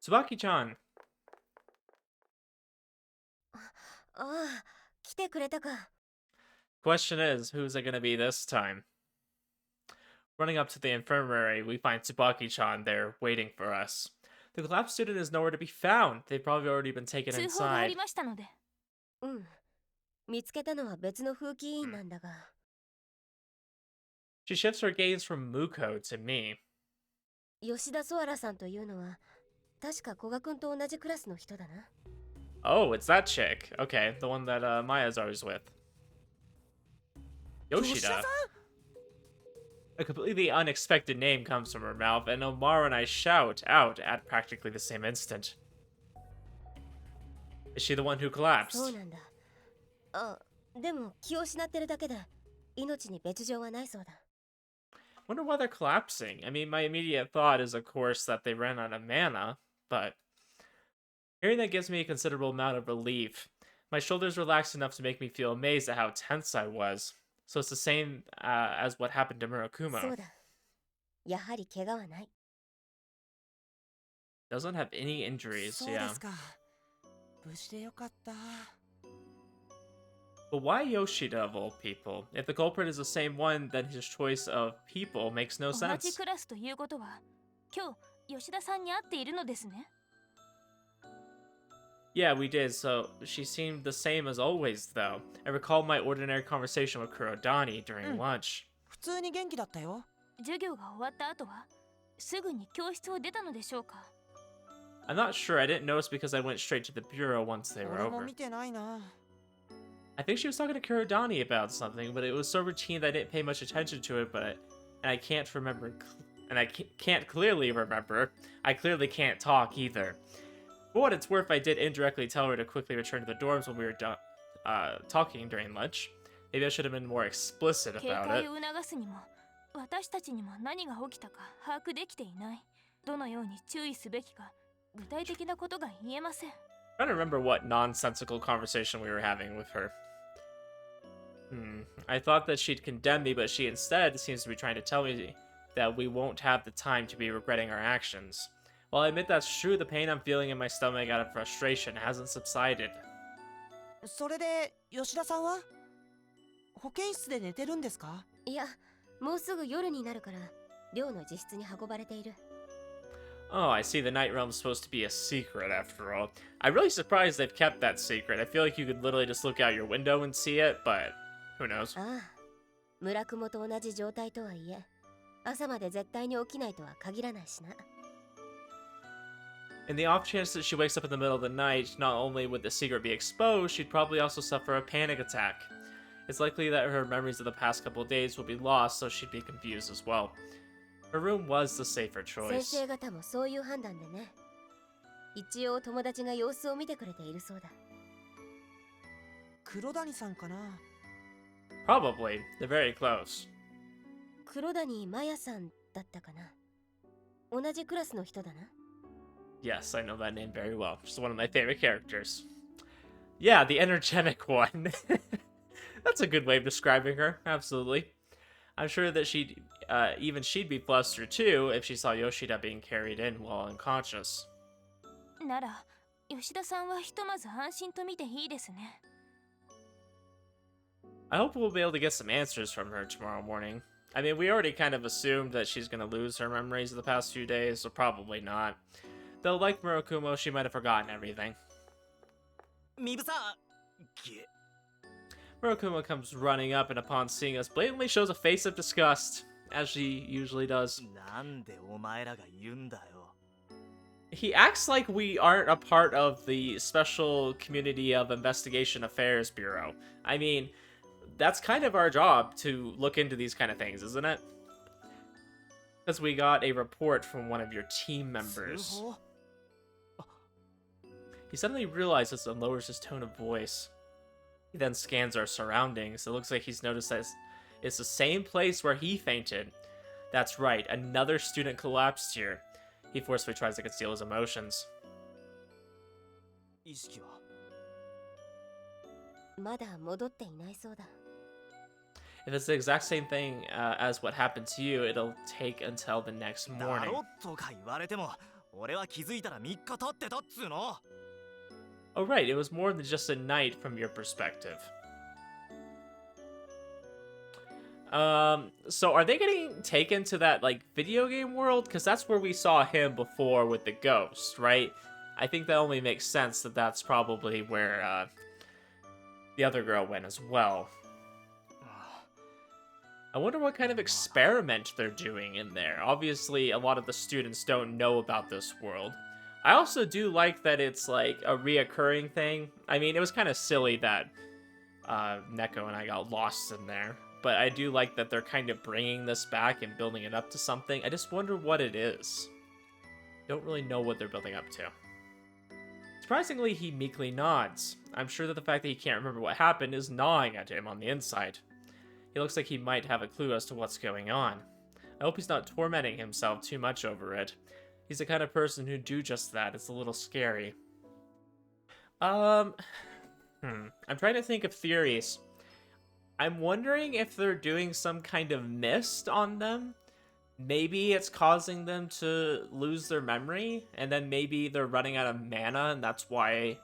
Tsubaki-chan. ああ、来てくれたか。 Question is, who's it gonna be this time? Running up to the infirmary, we find Tsubaki-chan there waiting for us. The collapsed student is nowhere to be found. They've probably already been taken 通報があり inside. ましたので。うん。見つけたのは別の風紀委員なんだが。She shifts her gaze from Mooko to me. 吉田ソアラさんというのは、確か古賀君と同じクラスの人だな。Oh, it's that chick. Okay, the one that Maya's always with. Yoshida. A completely unexpected name comes from her mouth, and Omar and I shout out at practically the same instant. Is she the one who そう collapsed? なんだ。あ、でも気を失ってるだけで、命に別状はないそうだ。Wonder why they're collapsing. I mean, my immediate thought is, of course, that they ran out of mana, but hearing that gives me a considerable amount of relief. My shoulders relaxed enough to make me feel amazed at how tense I was. So it's the same as what happened to そう Murakumo. だ。やはり怪我はない。Doesn't have any injuries, そうで yeah. すか。無事でよかった。But why Yoshida of all people? If the culprit is the same one, then his choice of people makes no 同じ sense. クラスということは、今日吉田さんに会っているのですね。Yeah, we did, so she seemed the same as always, though. I recall my ordinary conversation with Kurodani during lunch. 普通に元気だったよ。授業が終わった後は、すぐに教室を出たのでしょうか。I'm not sure, I didn't notice because I went straight to the bureau once they were 俺も over. 見てないな。I think she was talking to Kurodani about something, but it was so routine that I didn't pay much attention to it, and I can't remember, and I can't clearly remember. I clearly can't talk either. For what it's worth, I did indirectly tell her to quickly return to the dorms when we were done talking during lunch. Maybe I should have been more explicit 警 about 戒 it. を促すにも、私たちにも何が起きたか把握できていない。どのように注意すべきか、具体的なことが言えません。I'm trying to remember what nonsensical conversation we were having with her. I thought that she'd condemn me, but she instead seems to be trying to tell me that we won't have the time to be regretting our actions. While I admit that's true, the pain I'm feeling in my stomach out of frustration hasn't subsided. それで吉田さんは保健室で寝てるんですか？いや、もうすぐ夜になるから、寮の自室に運ばれている。Oh, I see the Night Realm's supposed to be a secret after all. I'm really surprised they've kept that secret. I feel like you could literally just look out your window and see it, but who knows? ああ、村雲と同じ状態とはいえ、朝まで絶対に起きないとは限らないしな。In the off chance that she wakes up in the middle of the night, not only would the secret be exposed, she'd probably also suffer a panic attack. It's likely that her memories of the past couple of days will be lost, so she'd be confused as well. Her room was the safer 先 choice. 生方もそういう判断でね。一応友達が様子を見てくれているそうだ。黒谷さんかな。 Probably. They're very close. 黒谷マヤさんだったかな。同じクラスの人だな。Yes, I know that name very well. She's one of my favorite characters. Yeah, the energetic one. That's a good way of describing her. Absolutely. I'm sure that she'd be flustered too if she saw Yoshida being carried in while unconscious. なら、吉田さんはひとまず安心と見ていいですね。I hope we'll be able to get some answers from her tomorrow morning. I mean, we already kind of assumed that she's going to lose her memories of the past few days, so probably not. Though, like Murakumo, she might have forgotten everything. ミブさん。 Murakumo comes running up and upon seeing us blatantly shows a face of disgust, as she usually does. なんでお前らが言うんだよ。 He acts like we aren't a part of the Special Community of Investigation Affairs Bureau. I mean, that's kind of our job to look into these kind of things, isn't it? Because we got a report from one of your team members. 通報？ He suddenly realizes and lowers his tone of voice. He then scans our surroundings. It looks like he's noticed that it's the same place where he fainted. That's right, another student collapsed here. He forcefully tries to conceal his emotions. 意識は？まだ戻っていないそうだ。If it's the exact same thing as what happened to you, it'll take until the next だ morning. ろとか言われても俺は気づいたら3日経ってたっつうの。 Oh, right, it was more than just a night from your perspective. So are they getting taken to that, like, video game world? Because that's where we saw him before with the ghost, right? I think that only makes sense that that's probably where, the other girl went as well. I wonder what kind of experiment they're doing in there. Obviously, a lot of the students don't know about this world. I also do like that it's, like, a reoccurring thing. I mean, it was kind of silly that Neko and I got lost in there. But I do like that they're kind of bringing this back and building it up to something. I just wonder what it is. Don't really know what they're building up to. Surprisingly, he meekly nods. I'm sure that the fact that he can't remember what happened is gnawing at him on the inside. He looks like he might have a clue as to what's going on. I hope he's not tormenting himself too much over it. He's the kind of person who'd do just that. It's a little scary. I'm trying to think of theories. I'm wondering if they're doing some kind of mist on them. Maybe it's causing them to lose their memory, and then maybe they're running out of mana, and that's why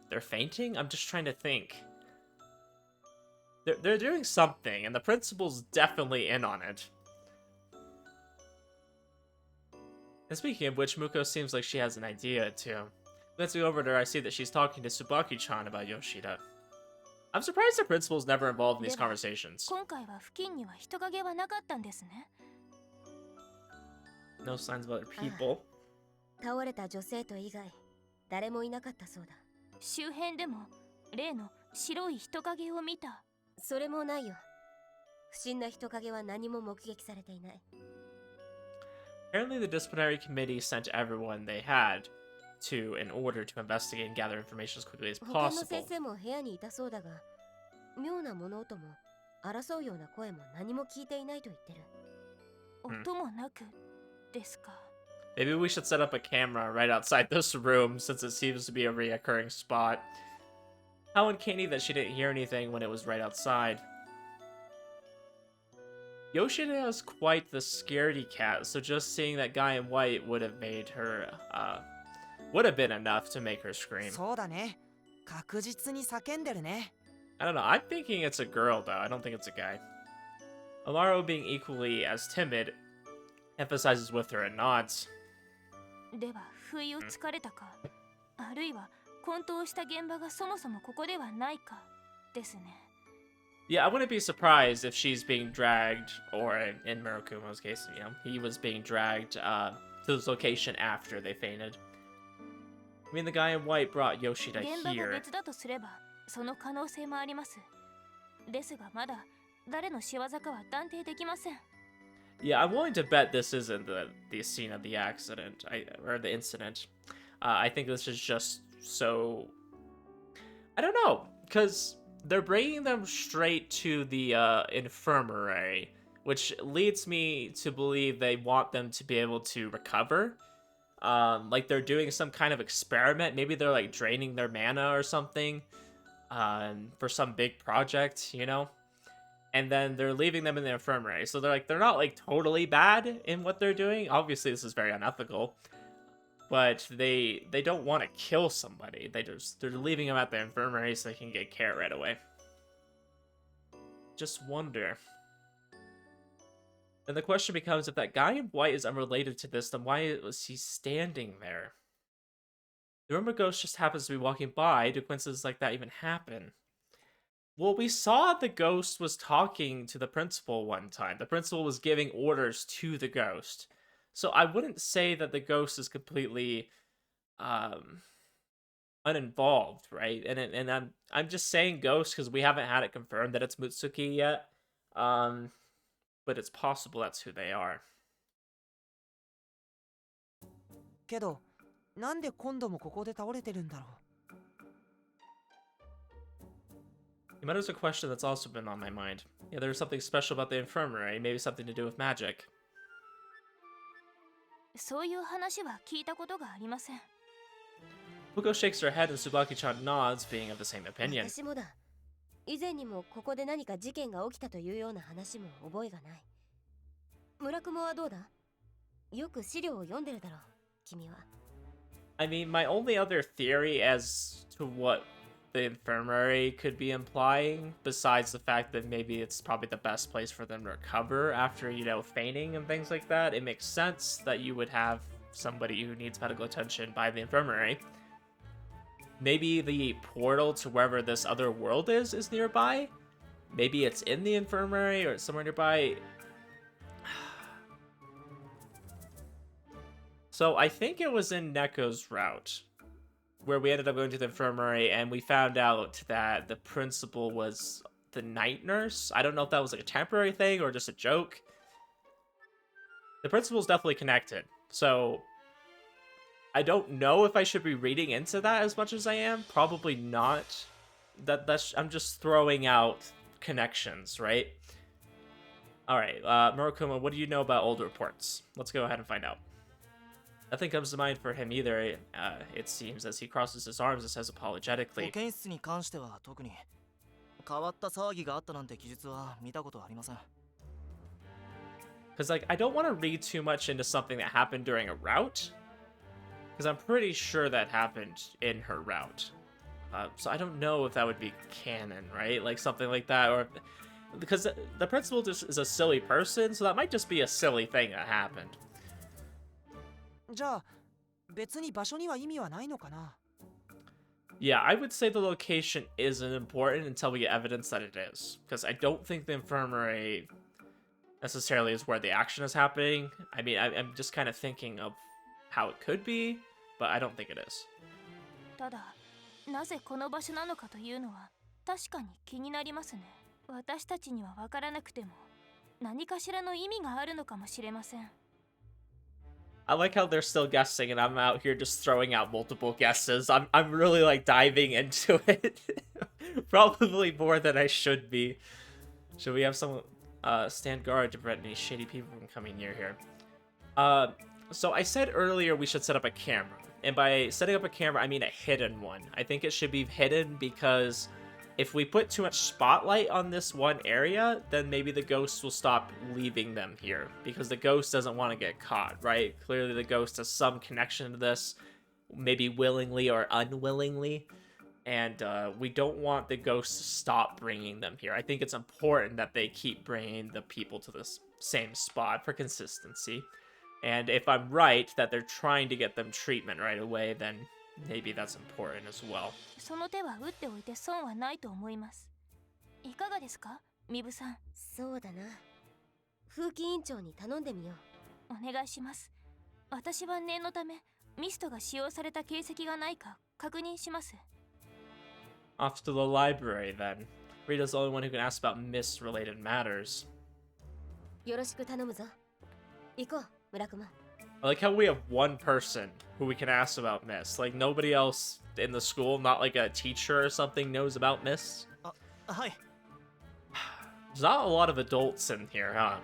they're fainting? I'm just trying to think. They're doing something, and the principal's definitely in on it. And speaking of which, Mooko seems like she has an idea, too. Glancing over at her, I see that she's talking to Tsubaki-chan about Yoshida. I'm surprised the principal's never involved in these conversations. 今回は付近には人影はなかったんですね。 No signs of other people. 倒れた女生徒以外誰もいなかったそうだ。周辺でも例の白い人影を見た。それもないよ。不審な人影は何も目撃されていない。Apparently, the disciplinary committee sent everyone they had to in order to investigate and gather information as quickly as 他の possible. 先生も部屋にいたそうだが、妙な物音も争うような声も何も聞いていないと言ってる。音もなくですか。 Maybe we should set up a camera right outside this room since it seems to be a reoccurring spot. How uncanny that she didn't hear anything when it was right outside. Yoshida is quite the scaredy cat, so just seeing that guy in white would have made her, would have been enough to make her scream. そうだね。確実に叫んでるね。 I don't know, I'm thinking it's a girl though, I don't think it's a guy. Amaro, being equally as timid, emphasizes with her and nods. では不意をつかれたか、あるいは混沌した現場がそもそもここではないかですね。 Yeah, I wouldn't be surprised if she's being dragged, or in Murakumo's case, you know, he was being dragged to this location after they fainted. I mean, the guy in white brought Yoshida 現場が here. 別だとすれば、その可能性もあります。ですがまだ誰の仕業かは断定できません。 Yeah, I'm willing to bet this isn't the scene of the accident, or the incident. I think this is just so... I don't know, because they're bringing them straight to the infirmary, which leads me to believe they want them to be able to recover. Like they're doing some kind of experiment. Maybe they're like draining their mana or something for some big project, you know? And then they're leaving them in the infirmary. So they're not like totally bad in what they're doing. Obviously, this is very unethical. But they don't want to kill somebody. They're leaving them at the infirmary so they can get care right away. Just wonder. And the question becomes, if that guy in white is unrelated to this, then why was he standing there? The rumor ghost just happens to be walking by. Do coincidences like that even happen? Well, we saw the ghost was talking to the principal one time. The principal was giving orders to the ghost. So I wouldn't say that the ghost is completely uninvolved, right? And I'm just saying ghost because we haven't had it confirmed that it's Mutsuki yet. But it's possible that's who they are. けど、なんで今度もここで倒れてるんだろう。 But there's a question that's also been on my mind. Yeah, there's something special about the infirmary, maybe something to do with magic. そういう話は聞いたことがありません。 Muko shakes her head and Tsubaki-chan nods, being of the same opinion. 私もだ。以前にもここで何か事件が起きたというような話も覚えがない。村雲はどうだ？よく資料を読んでるだろう。君は。 I mean, my only other theory as to what the infirmary could be implying, besides the fact that maybe it's probably the best place for them to recover after, you know, fainting and things like that, it makes sense that you would have somebody who needs medical attention by the infirmary. Maybe the portal to wherever this other world is nearby. Maybe it's in the infirmary or somewhere nearby. So I think it was in Neko's route where we ended up going to the infirmary and we found out that the principal was the night nurse. I don't know if that was like a temporary thing or just a joke. The principal's definitely connected. So I don't know if I should be reading into that as much as I am. Probably not. I'm just throwing out connections, right? All right, Murokuma, what do you know about old reports? Let's go ahead and find out. Nothing comes to mind for him either, it seems, as he crosses his arms and says 保 apologetically. 健室に関しては特に変わった騒ぎがあったなんて記述は見たことはありません。 Because, like, I don't want to read too much into something that happened during a route. Because I'm pretty sure that happened in her route. So I don't know if that would be canon, right? Like, something like that, or... Because the principal just is a silly person, so that might just be a silly thing that happened. じゃあ別に場所には意味はないのかな。 Yeah, I would say the location isn't important until we get evidence that it is. Because I don't think the infirmary necessarily is where the action is happening. I mean, I'm just kind of thinking of how it could be, but I don't think it is. ただなぜこの場所なのかというのは確かに気になりますね。私たちには分からなくても何かしらの意味があるのかもしれません。 I like how they're still guessing, and I'm out here just throwing out multiple guesses. I'm really like diving into it, probably more than I should be. Should we have someone stand guard to prevent any shady people from coming near here? So I said earlier we should set up a camera, and by setting up a camera I mean a hidden one. I think it should be hidden because if we put too much spotlight on this one area, then maybe the ghost will stop leaving them here because the ghost doesn't want to get caught, right? Clearly the ghost has some connection to this, maybe willingly or unwillingly, and we don't want the ghost to stop bringing them here. I think it's important that they keep bringing the people to this same spot for consistency. And if I'm right that they're trying to get them treatment right away, then maybe that's important as well. その手は打っておいて損はないと思います。いかがですか、ミブさん。そうだな。風紀委員長に頼んでみよう。お願いします。私は念のためミストが使用された形跡がないか確認します。 Off to the library then. Rita's the only one who can ask about mist-related matters. よろしく頼むぞ。行こう、村熊。 I like how we have one person who we can ask about Mist. Like, nobody else in the school, not like a teacher or something, knows about Mist. はい。 There's not a lot of adults in here, huh?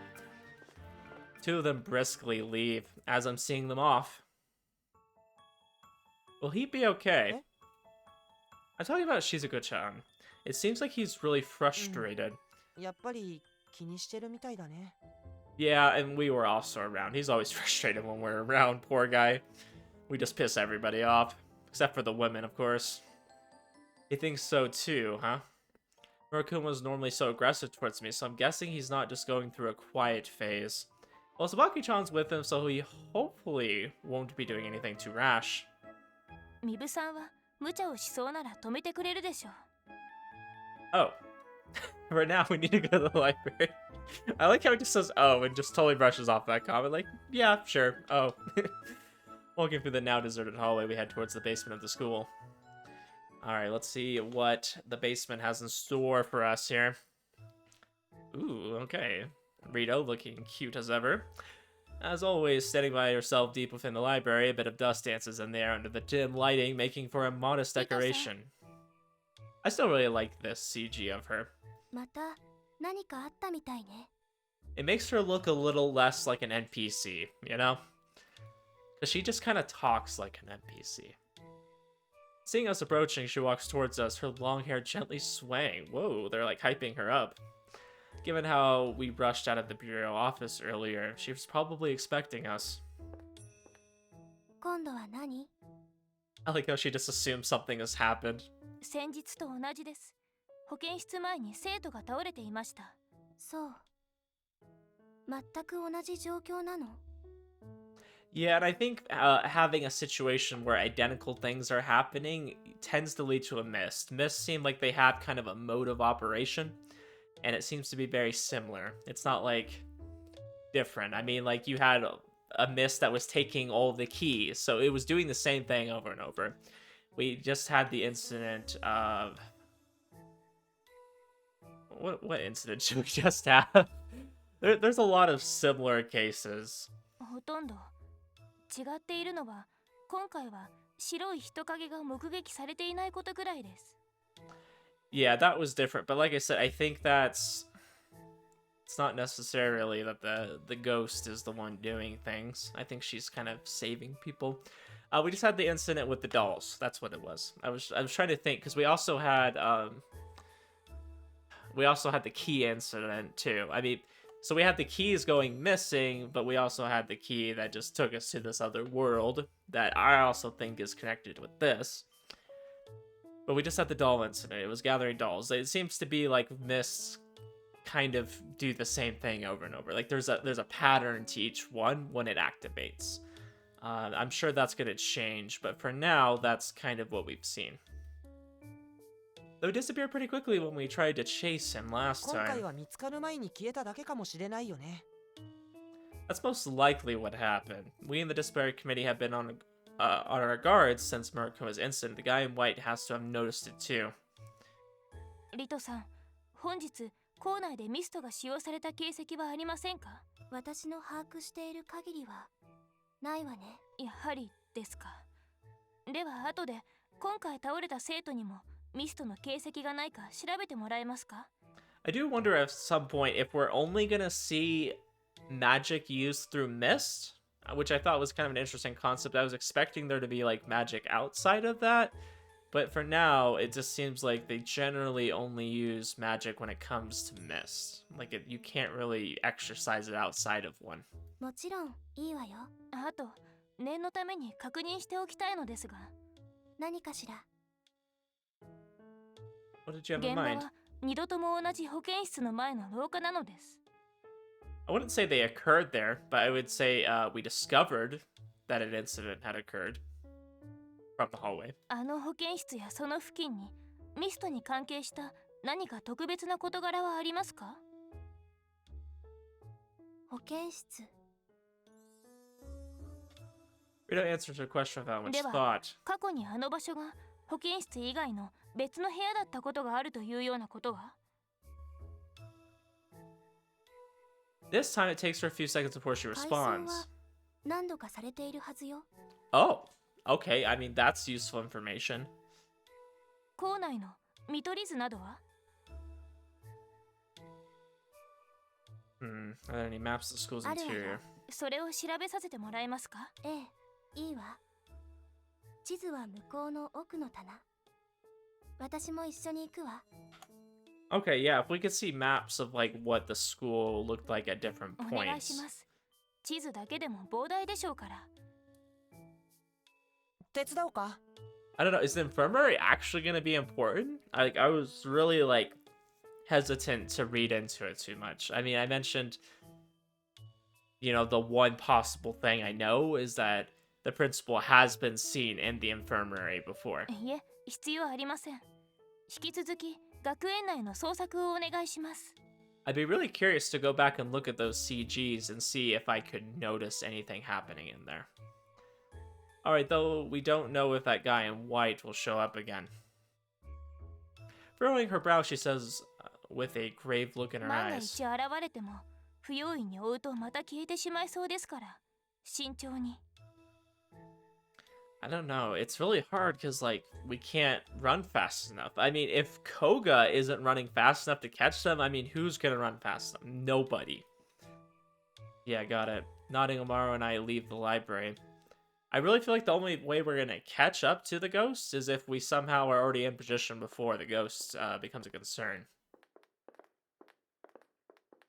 Two of them briskly leave as I'm seeing them off. Will he be okay? I'm talking about Shizuko-chan. It seems like he's really frustrated. やっぱり気にしてるみたいだね。 Yeah, and we were also around. He's always frustrated when we're around, poor guy. We just piss everybody off. Except for the women, of course. He thinks so too, huh? Murokuma was normally so aggressive towards me, so I'm guessing he's not just going through a quiet phase. Well, Sabaki-chan's with him, so he hopefully won't be doing anything too rash. ミブさんは無茶をしそうなら止めてくれるでしょう。 Oh. Right now, we need to go to the library. I like how he just says, oh, and just totally brushes off that comment. Like, yeah, sure. Oh. Walking through the now deserted hallway, we head towards the basement of the school. Alright, let's see what the basement has in store for us here. Ooh, okay. Rito looking cute as ever. As always, standing by herself deep within the library, a bit of dust dances in there under the dim lighting, making for a modest decoration. I still really like this CG of her. また何かあったみたいね。 It makes her look a little less like an NPC, you know? Because she just kind of talks like an NPC. Seeing us approaching, she walks towards us, her long hair gently swaying. Whoa, they're like hyping her up. Given how we rushed out of the bureau office earlier, she was probably expecting us. 今度は何？ I like how she just assumes something has happened. 先日と同じです。保健室前に生徒が倒れていました。そう。全く同じ状況なの？ Yeah, and I think having a situation where identical things are happening tends to lead to a mist. Mists seem like they have kind of a mode of operation, and it seems to be very similar. It's not like different. I mean, like you had a mist that was taking all the keys, so it was doing the same thing over and over. We just had the incident of what incident should we just have? There's a lot of similar cases. ほとんど。違っているのは、今回は白い人影が目撃されていないことぐらいです。Yeah, that was different, but like I said, I think it's not necessarily that the ghost is the one doing things. I think she's kind of saving people. We just had the incident with the dolls. That's what it was. I was trying to think because we also had the key incident too. I mean, so we had the keys going missing, but we also had the key that just took us to this other world that I also think is connected with this. But we just had the doll incident. It was gathering dolls. It seems to be like mists kind of do the same thing over and over. Like there's a pattern to each one when it activates. I'm sure that's going to change, but for now, that's kind of what we've seen. Though he disappeared pretty quickly when we tried to chase him last 今回 time. は見つかる前に消えただけかもしれないよね。 That's most likely what happened. We in the Disparity Committee have been on our guards since Murakuma's incident. The guy in white has to have noticed it too. リトさん、本日校内でミストが使用された形跡はありませんか？私の把握している限りはないわね。やはりですか。では後で今回倒れた生徒にもミストの形跡がないか調べてもらえますか？ I do wonder at some point if we're only gonna see magic used through mist, which I thought was kind of an interesting concept. I was expecting there to be like magic outside of that, but for now it just seems like they generally only use magic when it comes to mist. Like you can't really exercise it outside of one. もちろんいいわよ。あと念のために確認しておきたいのですが。何かしら。 What did you have in 現場 mind? は二度とも同じ保健室の前の廊下なのです。 I wouldn't say they occurred there, but I would say we discovered that an incident had occurred from the hallway. あの保健室やその付近にミストに関係した何か特別な事柄はありますか？保健室。 We don't answer to a question without much では thought. 過去にあの場所が保健室以外の別の部屋だったことがあるというようなことは？ This time it takes her a few seconds before she 改装は responds. 何度かされているはずよ。 Oh, okay. I mean, that's useful information. 校内の見取り図などは？ Are there any maps of the school's あるわよ。 interior? それを調べさせてもらえますか？ええ、いいわ。地図は向こうの奥の棚。私も一緒に行くわ。 Okay, yeah, if we could see maps of like what the school looked like at different お願いし points. ます。地図だけでも膨大でしょうから。 手伝おうか？ I don't know, is the infirmary actually going to be important? I was really like hesitant to read into it too much. I mean, I mentioned, you know, the one possible thing I know is that the principal has been seen in the infirmary before. いえ、必要ありません。引き続き学園内の捜索をお願いします。 I'd be really curious to go back and look at those CGs and see if I could notice anything happening in there. Alright, though we don't know if that guy in white will show up again. Furrowing her brow, she says, with a grave look in her 万が eyes. 一現れても不用意に追うとまた消えてしまいそうですから慎重に。 I don't know. It's really hard because, like, we can't run fast enough. I mean, if Koga isn't running fast enough to catch them, I mean, who's gonna run fast enough? Nobody. Yeah, got it. Nodding Amaro and I leave the library. I really feel like the only way we're gonna catch up to the ghost is if we somehow are already in position before the ghost becomes a concern.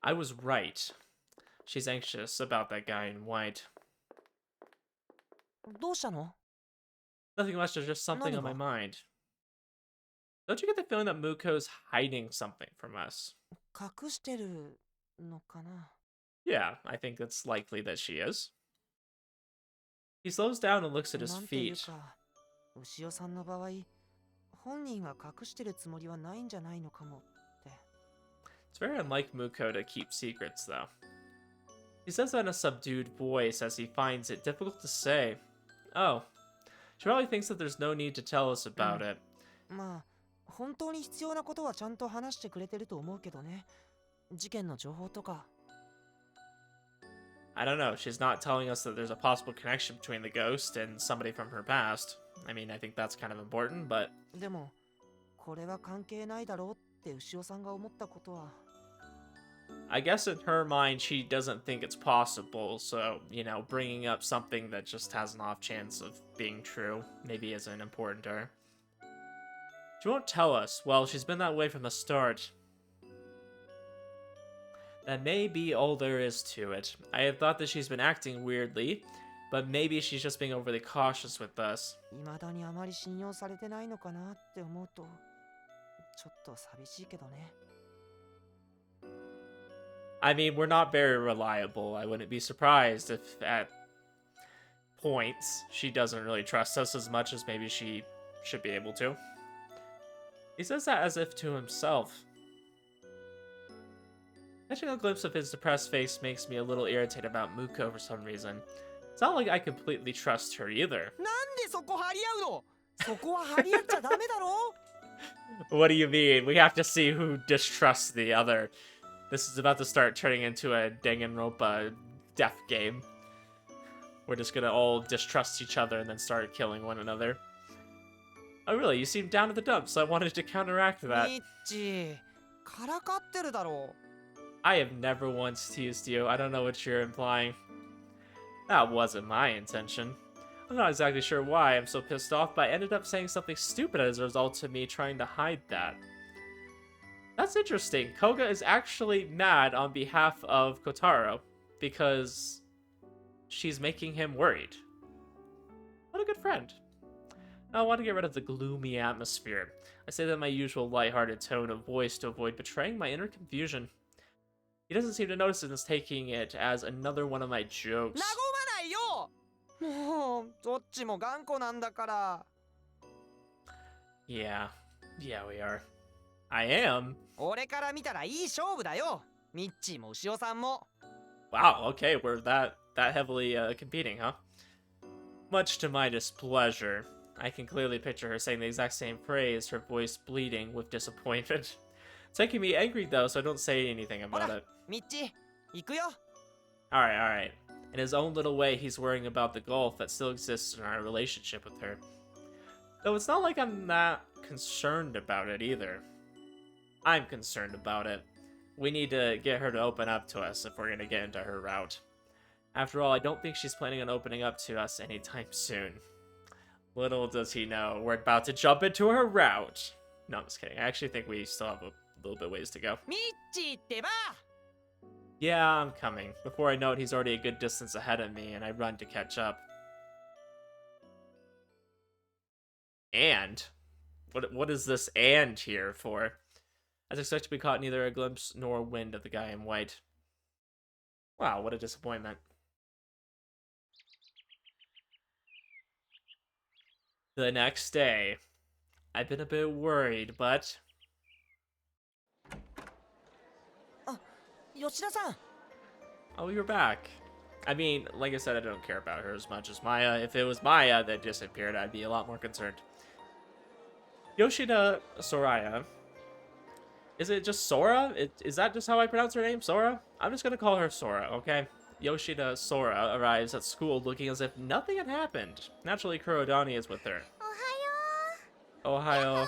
I was right. She's anxious about that guy in white. どうしたの？ Nothing much, there's just something on my mind. Don't you get the feeling that Muko's hiding something from us? 隠してるのかな？ Yeah, I think it's likely that she is. He slows down and looks at his なんていう feet. か、牛尾さんの場合、本人が隠してるつもりはないんじゃないのかもって。It's very unlike Muko to keep secrets, though. He says that in a subdued voice as he finds it difficult to say. Oh, she probably thinks that there's no need to tell us about it. まあ、本当に必要なことはちゃんと話してくれてると思うけどね。事件の情報とか。I don't know, she's not telling us that there's a possible connection between the ghost and somebody from her past. I mean, I think that's kind of important, but... でも、これは関係ないだろうって牛尾さんが思ったことは。I guess in her mind, she doesn't think it's possible, so, you know, bringing up something that just has an off chance of being true maybe isn't important to her. She won't tell us. Well, she's been that way from the start. That may be all there is to it. I have thought that she's been acting weirdly, but maybe she's just being overly cautious with us. 未だにあまり信用されてないのかなって思うと、ちょっと寂しいけどね。I mean, we're not very reliable. I wouldn't be surprised if at points she doesn't really trust us as much as maybe she should be able to. He says that as if to himself. Catching a glimpse of his depressed face makes me a little irritated about Muko for some reason. It's not like I completely trust her either. なんでそこ張り合うの？そこは張り合っちゃダメだろ？ What do you mean? We have to see who distrusts the other. This is about to start turning into a Danganronpa death game. We're just gonna all distrust each other and then start killing one another. Oh really? You seem down in the dumps, so I wanted to counteract that. ミッチ、からかってるだろう。I have never once teased you. I don't know what you're implying. That wasn't my intention. I'm not exactly sure why I'm so pissed off, but I ended up saying something stupid as a result of me trying to hide that. That's interesting. Koga is actually mad on behalf of Kotaro because she's making him worried. What a good friend. Now I want to get rid of the gloomy atmosphere. I say that in my usual lighthearted tone of voice to avoid betraying my inner confusion. He doesn't seem to notice it and is taking it as another one of my jokes. 和まないよ。もうどっちも頑固なんだから。Yeah, we are. I am. 俺から見たらいい勝負だよ。ミッチーも牛尾さんも。Wow, okay, we're that heavily competing, huh? Much to my displeasure, I can clearly picture her saying the exact same phrase, her voice bleeding with disappointment. It's making me angry though, so I don't say anything about it. ミッチー、行くよ。Alright. In his own little way, he's worrying about the gulf that still exists in our relationship with her. Though it's not like I'm that concerned about it either. I'm concerned about it. We need to get her to open up to us if we're going to get into her route. After all, I don't think she's planning on opening up to us anytime soon. Little does he know, we're about to jump into her route. No, I'm just kidding. I actually think we still have a little bit ways to go. ミッチーってば。 Yeah, I'm coming. Before I know it, he's already a good distance ahead of me, and I run to catch up. And? What is this and here for? I was expected to be caught neither a glimpse nor wind of the guy in white. Wow, what a disappointment. The next day. I've been a bit worried, but... 吉田さん。 Oh, you're back. I mean, like I said, I don't care about her as much as Maya. If it was Maya that disappeared, I'd be a lot more concerned. Yoshida Soraya. Is it just Sora? Is that just how I pronounce her name, Sora? I'm just gonna call her Sora, okay? Yoshida Sora arrives at school looking as if nothing had happened. Naturally, Kurodani is with her. Ohayo.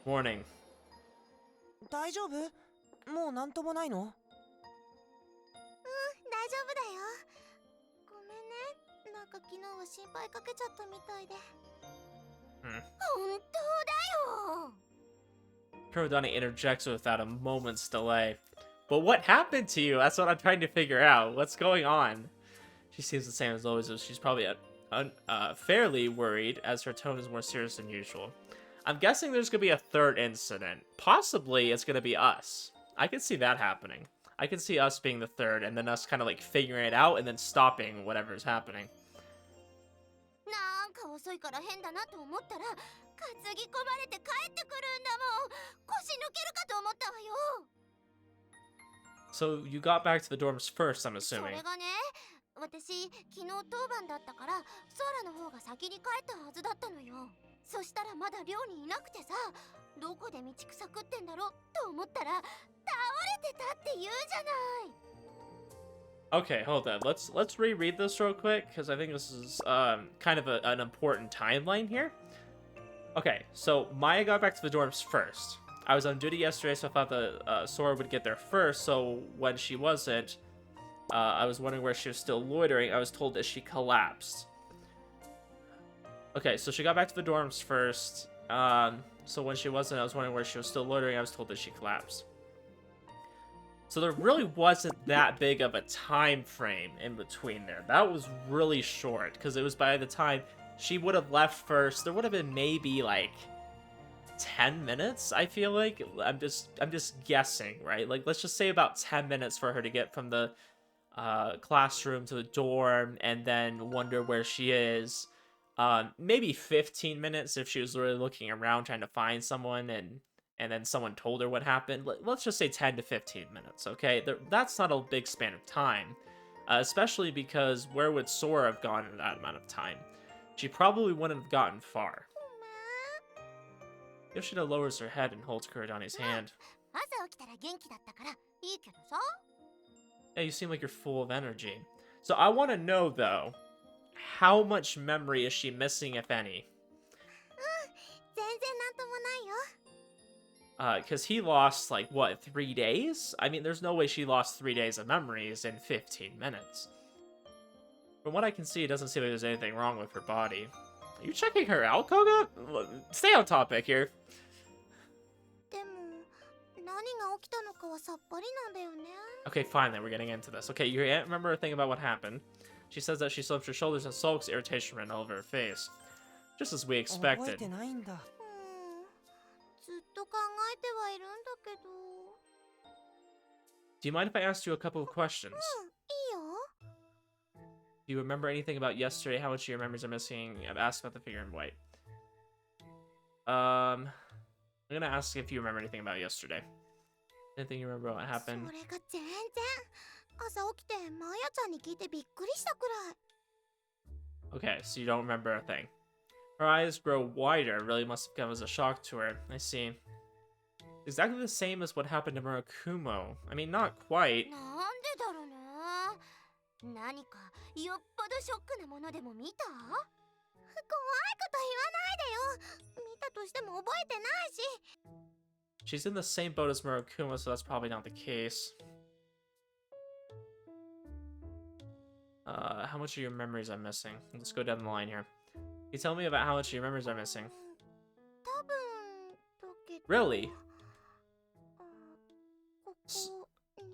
Morning. 大丈夫？もうなんともないの？大丈夫だよ。ごめんね。なんか昨日は心配かけちゃったみたいで。本当だよ。 Kurodani interjects without a moment's delay. But what happened to you? That's what I'm trying to figure out. What's going on? She seems the same as always, so she's probably fairly worried, as her tone is more serious than usual. I'm guessing there's going to be a third incident. Possibly it's going to be us. I could see that happening. I could see us being the third, and then us kind of like figuring it out, and then stopping whatever's happening. なんか遅いから変だなと思ったら担ぎ込まれて帰ってくるんだもん。腰抜けるかと思ったわよ。 So you got back to the dorms first, I'm そ assuming. れがね、私昨日当番だったからソーラの方が先に帰ったはずだったのよ。そしたらまだ寮にいなくてさ、どこで道草食ってんだろうと思ったら倒れてたって言うじゃない。 Okay, hold on. Let's reread this real quick, because I think this is kind of an important timeline here. Okay, so Maya got back to the dorms first. I was on duty yesterday, so I thought that Sora would get there first, so when she wasn't, I was wondering where she was still loitering. I was told that she collapsed. Okay, so she got back to the dorms first. So when she wasn't, I was wondering where she was still loitering. I was told that she collapsed. So there really wasn't that big of a time frame in between there. That was really short, because it was by the time she would have left first, there would have been maybe like 10 minutes, I feel like. I'm just guessing, right? Like, let's just say about 10 minutes for her to get from the classroom to the dorm and then wonder where she is. Maybe 15 minutes if she was really looking around trying to find someone and then someone told her what happened. Let's just say 10 to 15 minutes, okay? That's not a big span of time, especially because where would Sora have gone in that amount of time? She probably wouldn't have gotten far. Yoshida lowers her head and holds Kurodani's hand. 朝起きたら元気だったからいいけどさ。 Yeah, you seem like you're full of energy. So I want to know, though, how much memory is she missing, if any? 全然なんともないよ。 Because he lost, like, what, 3 days? I mean, there's no way she lost 3 days of memories in 15 minutes. From what I can see, it doesn't seem like there's anything wrong with her body. Are you checking her out, Koga? Stay on topic here. でも何が起きたのかはさっぱりなんだよね。 Okay, fine then, we're getting into this. Okay, you can't remember a thing about what happened. She says that she slumps her shoulders and sulks, irritation ran all over her face. Just as we 覚え expected. てないんだ。ずっと考えてはいるんだけど。 Do you mind if I asked you a couple of questions? いいよ。 Do you remember anything about yesterday? How much of your memories are missing? I've asked about the figure in white. I'm gonna ask if you remember anything about yesterday. Anything you remember what そ happened? れが全然。朝起きてマヤちゃんに聞いてびっくりしたくらい。 Okay, so you don't remember a thing. Her eyes grow wider. It really must have come as a shock to her. I see. Exactly the same as what happened to Murakumo. I mean, not quite. なんでだろうね。何かよっぽどショックなものでも見た？怖いこと言わないでよ。見たとしても覚えてないし。 She's in the same boat as Murakumo, so that's probably not the case. How much of your memories are missing? Let's go down the line here. Can you tell me about how much of your memories are missing? 多分だけど。 Really? ここ2、3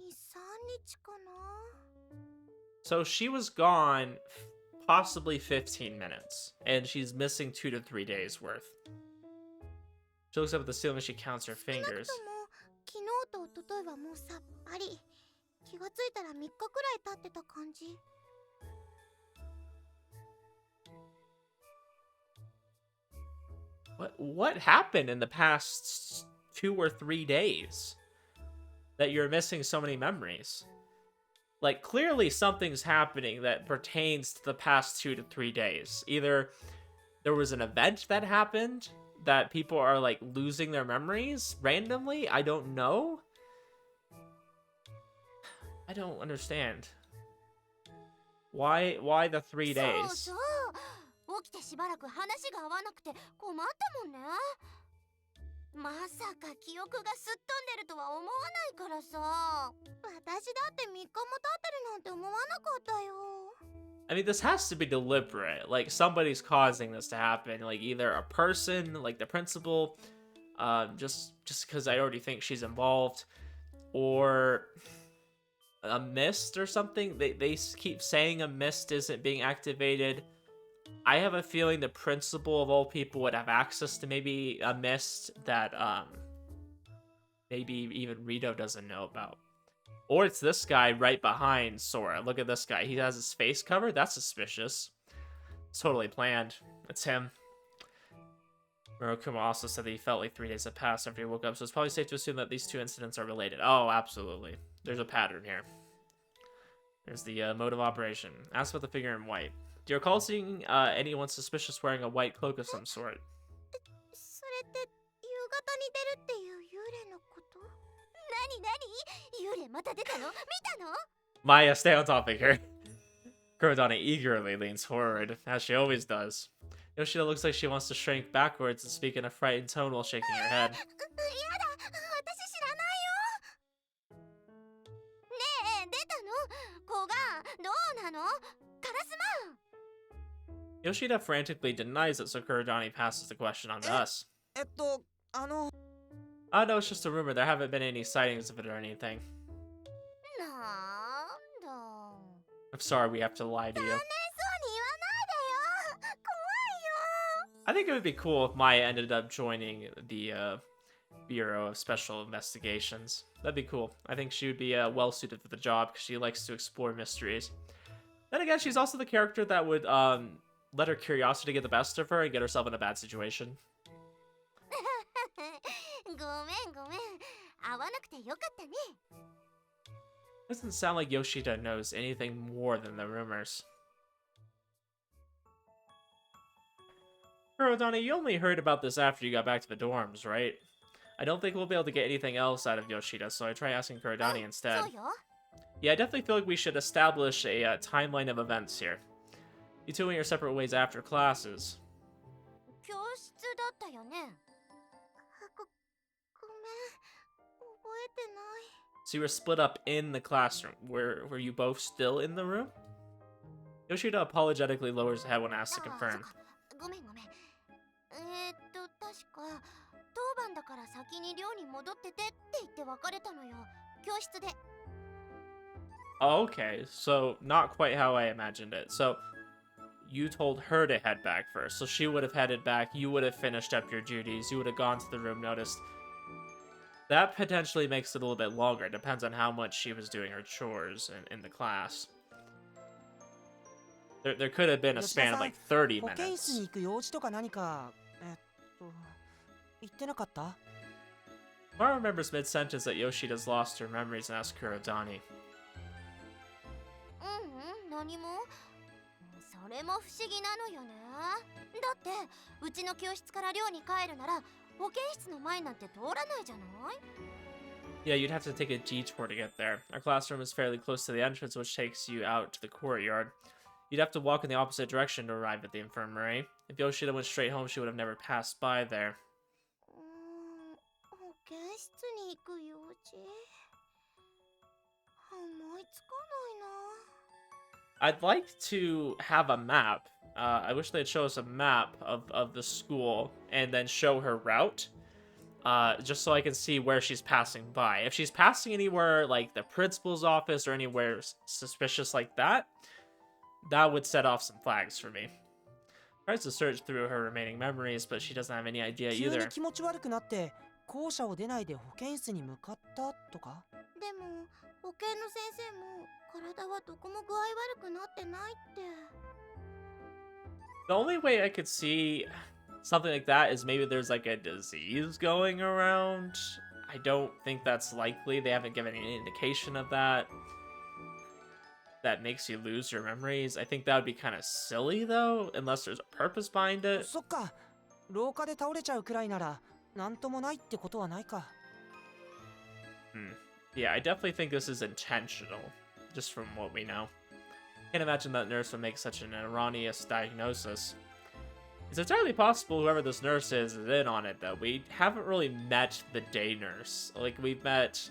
日かな。 So she was gone possibly 15 minutes, and she's missing 2 to 3 days worth. She looks up at the ceiling as she counts her 少なく fingers. とも昨日と一昨日はもうさっぱり。気がついたら3日くらい経ってた感じ。 What happened in the past 2 or 3 days that you're missing so many memories? Like, clearly something's happening that pertains to the past 2 to 3 days. Either there was an event that happened that people are, like, losing their memories randomly. I don't know. I don't understand. Why the 3 days? そうそう。起きてしばらく話が合わなくて困ったもんね。まさか記憶がすっ飛んでるとは思わないからさ。私だって3日も経ってるなんて思わなかったよ。 I mean, this has to be deliberate. Like, somebody's causing this to happen. Like, either a person, like the principal, just because I already think she's involved, or a mist or something. They keep saying a mist isn't being activated. I have a feeling the principal of all people would have access to maybe a mist that maybe even Rito doesn't know about. Or it's this guy right behind Sora. Look at this guy. He has his face covered. That's suspicious. It's totally planned. It's him. Murokuma also said that he felt like 3 days had passed after he woke up, so it's probably safe to assume that these two incidents are related. Oh, absolutely. There's a pattern here. There's the mode of operation. Ask about the figure in white. Do you recall seeing anyone suspicious wearing a white cloak of some sort? それって夕方に出るっていう幽霊のこと？何幽霊また出たの？見たの？ Maya, stay on topic here. Kurodani eagerly leans forward, as she always does. Yoshida looks like she wants to shrink backwards and speak in a frightened tone while shaking her head. やだ、私知らないよ。ねえ、出たの？子がどうなの？カラスマン。 Yoshida frantically denies it, so Kurodani passes the question on to us. No, it's just a rumor. There haven't been any sightings of it or anything. なんだ。 I'm sorry we have to lie to you. そうに言わないでよ。怖いよ。 I think it would be cool if Maya ended up joining the Bureau of Special Investigations. That'd be cool. I think she would be well suited for the job because she likes to explore mysteries. Then again, she's also the character that would let her curiosity get the best of her and get herself in a bad situation. ごめん。会わなくてよかったね。 Doesn't sound like Yoshida knows anything more than the rumors. Kurodani, you only heard about this after you got back to the dorms, right? I don't think we'll be able to get anything else out of Yoshida, so I try asking Kurodani instead. そうよ。 Yeah, I definitely feel like we should establish a timeline of events here. You two went your separate ways after classes. 教室だったよね。ごめん。覚えてない。 So you were split up in the classroom. Were you both still in the room? Yoshida apologetically lowers the head when asked to confirm. ごめん。確か当番だから先に寮に戻っててって言って別れたのよ。教室で。 Oh, okay, so not quite how I imagined it. So you told her to head back first. So she would have headed back, you would have finished up your duties, you would have gone to the room, noticed. That potentially makes it a little bit longer. It depends on how much she was doing her chores in the class. There could have been a span of like 30 保健室に minutes. 行く用事とか何か言ってなかった？ Mara remembers mid-sentence that Yoshida's lost her memories and asks Kurodani. 何も。それも不思議なのよね。だってうちの教室から寮に帰るなら保健室の前なんて通らないじゃない？ Yeah, you'd have to take a detour to get there. Our classroom is fairly close to the entrance, which takes you out to the courtyard. You'd have to walk in the opposite direction to arrive at the infirmary. If Yoshida went straight home, she would have never passed by there. 保健室に行く用事。思いつかないな。 I'd like to have a map. I wish they'd show us a map of the school and then show her route. Just so I can see where she's passing by. If she's passing anywhere like the principal's office or anywhere suspicious like that, that would set off some flags for me. Tries to search through her remaining memories, but she doesn't have any idea 急に either. 気持ち悪くなって校舎を出ないで保健室に向かったとか？でも保健の先生も体はどこも具合悪くなってないって。 The only way I could see something like that is maybe there's like a disease going around. I don't think that's likely. They haven't given any indication of that. That makes you lose your memories. I think that would be kind of silly though, unless there's a purpose behind it. そっか、廊下で倒れちゃうくらいならなんともないってことはないか。Yeah, I definitely think this is intentional, just from what we know. Can't imagine that nurse would make such an erroneous diagnosis. It's entirely possible whoever this nurse is in on it, though. We haven't really met the day nurse. Like, we've met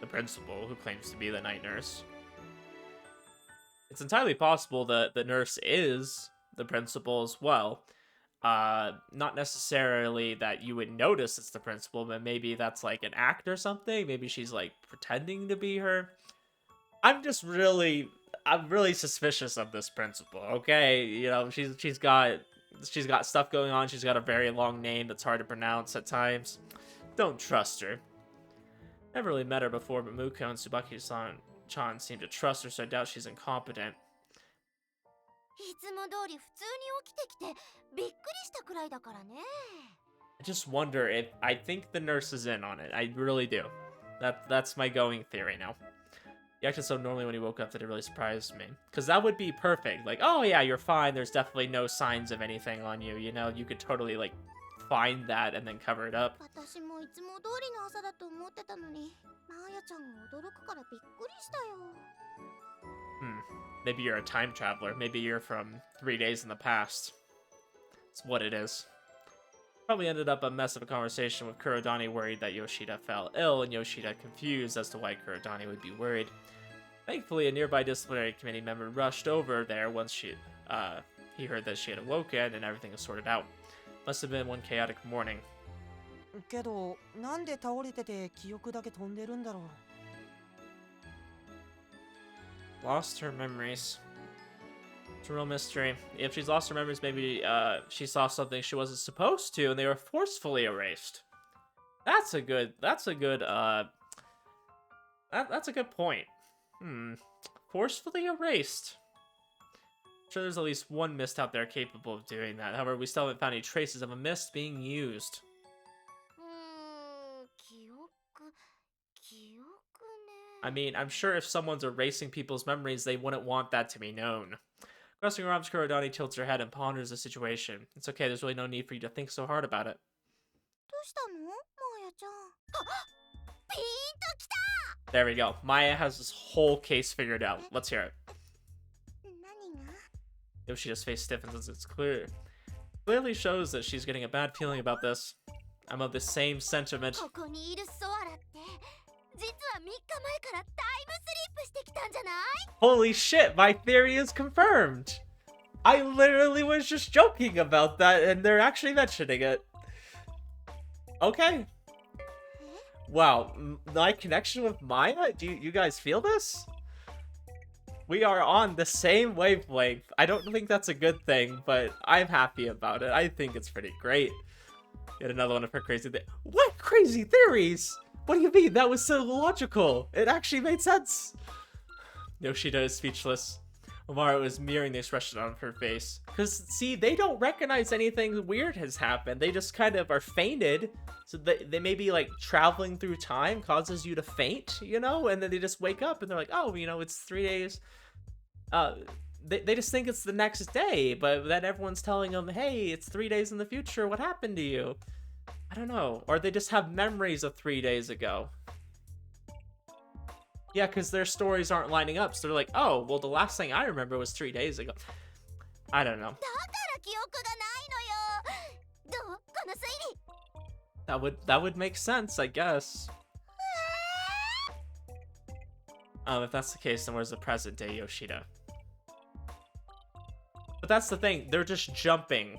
the principal, who claims to be the night nurse. It's entirely possible that the nurse is the principal as well. not necessarily that you would notice it's the principal, but maybe that's like an act or something. Maybe she's like pretending to be her. I'm really suspicious of this principal. Okay, you know, she's got stuff going on. She's got a very long name that's hard to pronounce at times. Don't trust her. Never really met her before, but Mooko and Tsubaki-chan seem to trust her, so I doubt she's incompetent. いつも通り普通に起きてきてびっくりしたくらいだからね。 I just wonder if I think the nurse is in on it. I really do. That's my going theory now. He acted so normally when he woke up that it really surprised me. Because that would be perfect. Like, oh yeah, you're fine. There's definitely no signs of anything on you. You know, you could totally like find that and then cover it up. 私もいつも通りの朝だと思ってたのに、マーヤちゃんが驚くからびっくりしたよ。 Maybe you're a time traveler. Maybe you're from 3 days in the past. It's what it is. Probably ended up a mess of a conversation with Kurodani worried that Yoshida fell ill and Yoshida confused as to why Kurodani would be worried. Thankfully, a nearby disciplinary committee member rushed over there once he heard that she had awoken and everything was sorted out. Must have been one chaotic morning. けど、なんで倒れてて記憶だけ飛んでるんだろう。 Lost her memories. It's a real mystery. If she's lost her memories, maybe she saw something she wasn't supposed to, and they were forcefully erased. That's a good point. Forcefully erased. I'm sure there's at least one mist out there capable of doing that. However, we still haven't found any traces of a mist being used. 記憶ね。 I mean, I'm sure if someone's erasing people's memories, they wouldn't want that to be known. Crossing her arms, Kurodani tilts her head and ponders the situation. It's okay, there's really no need for you to think so hard about it. どうしたの、マーヤちゃん。あ、ピーンときた。 There we go. Maya has this whole case figured out. Let's hear it. 何が？ Yoshida's face stiffens as it's clearly shows that she's getting a bad feeling about this. I'm of the same sentiment. ここにいるソアラって実は3日前からタイムスリップしてきたんじゃない？ Holy shit, my theory is confirmed. I literally was just joking about that and they're actually mentioning it. Okay. Wow, my connection with Maya? Do you guys feel this? We are on the same wavelength. I don't think that's a good thing, but I'm happy about it. I think it's pretty great. Yet another one of her crazy theories. What crazy theories? What do you mean? That was so logical. It actually made sense. Yoshida is speechless. Omaro is mirroring the expression on her face. Because, see, they don't recognize anything weird has happened. They just kind of are fainted. So they may be, like, traveling through time causes you to faint, you know? And then they just wake up and they're like, oh, you know, it's 3 days. They just think it's the next day. But then everyone's telling them, hey, it's 3 days in the future. What happened to you? I don't know. Or they just have memories of 3 days ago. Yeah, because their stories aren't lining up. So they're like, oh, well, the last thing I remember was 3 days ago. I don't know. だから記憶がないのよ。どう？この推理。That would make sense, I guess. If that's the case, then where's the present day Yoshida? But that's the thing. They're just jumping.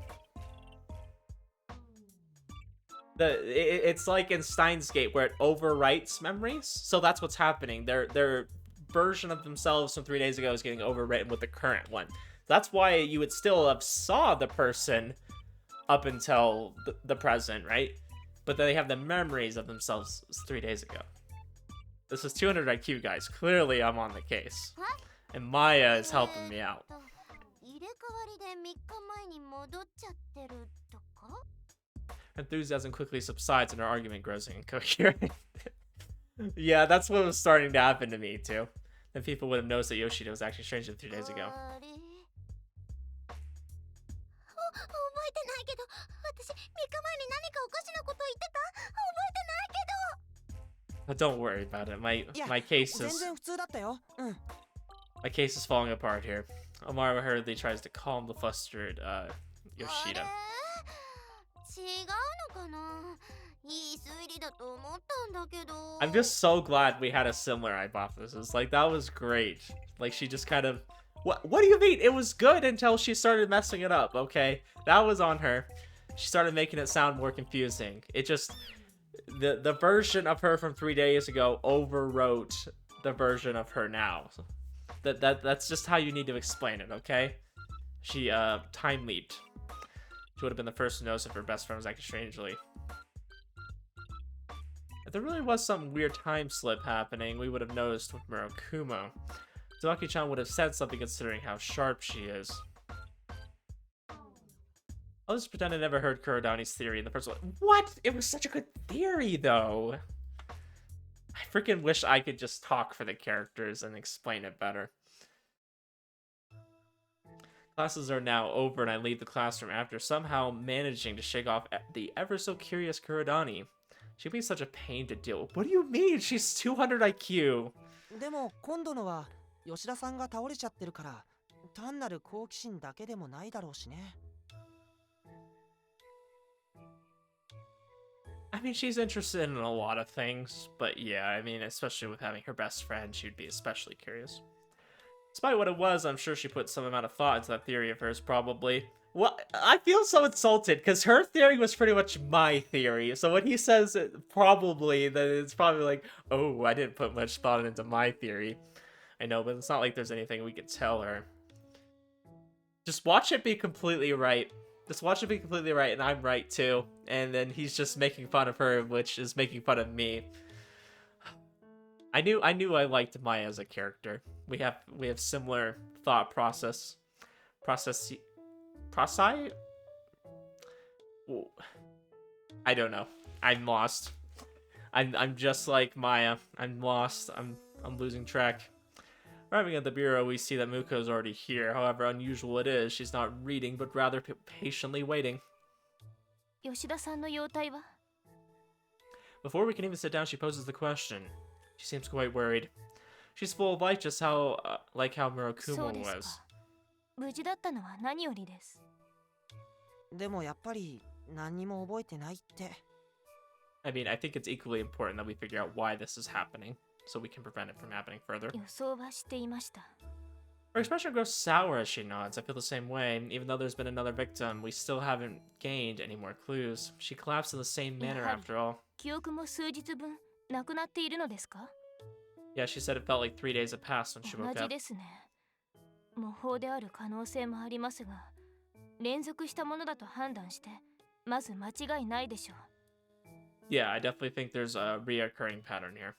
It's like in Steins Gate where it overwrites memories. So that's what's happening. Their version of themselves from 3 days ago is getting overwritten with the current one. That's why you would still have saw the person up until the present, right? But then they have the memories of themselves 3 days ago. This is 200 IQ, guys. Clearly, I'm on the case. And Maya is helping me out. 入れ替わりで3日前に戻っちゃってるとか？ Enthusiasm quickly subsides and our argument grows incoherent. Yeah, that's what was starting to happen to me, too. Then people would have noticed that Yoshida was actually stranger 3 days ago. あれ？覚えてないけど、私3日前に何かおかしなこと言ってた？覚えてないけど。 But don't worry about it. My case 全 is 然普通だったよ。うん。 my case is falling apart here. Omaro hurriedly tries to calm the flustered Yoshida. あれ？違うのかな？いい推理だと思ったんだけど。 I'm just so glad we had a similar hypothesis. Like, that was great. Like, she just kind of What do you mean? It was good until she started messing it up, okay? That was on her. She started making it sound more confusing. It just... The version of her from 3 days ago overwrote the version of her now. That's just how you need to explain it, okay? She, time leaped. She would have been the first to notice if her best friend was acting strangely. If there really was some weird time slip happening, we would have noticed with Murakumo. Tamaki-chan would have said something considering how sharp she is. I'll just pretend I never heard Kurodani's theory in the first one. What? It was such a good theory, though. I freaking wish I could just talk for the characters and explain it better. Classes are now over and I leave the classroom after somehow managing to shake off the ever so curious Kurodani. She'd be such a pain to deal with. What do you mean? She's 200 IQ. でも今度のは吉田さんが倒れちゃってるから単なる好奇心だけでもないだろうしね。I mean, she's interested in a lot of things, but yeah, I mean, especially with having her best friend, she'd be especially curious. Despite what it was, I'm sure she put some amount of thought into that theory of hers, probably. Well, I feel so insulted, because her theory was pretty much my theory, so when he says it, probably, then it's probably like, oh, I didn't put much thought into my theory. I know, but it's not like there's anything we could tell her. Just watch it be completely right. Just watch it be completely right, and I'm right too. And then he's just making fun of her, which is making fun of me. I knew I liked Maya as a character. We have similar thought process. Ooh. I don't know. I'm lost. I'm just like Maya. I'm lost. I'm losing track. Arriving at the bureau, we see that Mooko is already here. However unusual it is, she's not reading, but rather patiently waiting. 吉田さんの容体は Before we can even sit down, she poses the question. She seems quite worried. She's full of life, just how like how そう Murakumo です was. か。無事だったのは何よりです。でもやっぱり何にも覚えてないって。I mean, I think it's equally important that we figure out why this is happening, so we can prevent it from happening further. 予想はしていました。 Her expression grows sour as she nods. I feel the same way. Even though there's been another victim, we still haven't gained any more clues. She collapsed in the same manner after all. 記憶も数日分なくなっているのですか Yeah, she said it felt like 3 days had passed when she 同 woke じ up. ですね。模倣である可能性もありますが、連続したものだと判断して、まず間違いないでしょう。Yeah, I definitely think there's a reoccurring pattern here.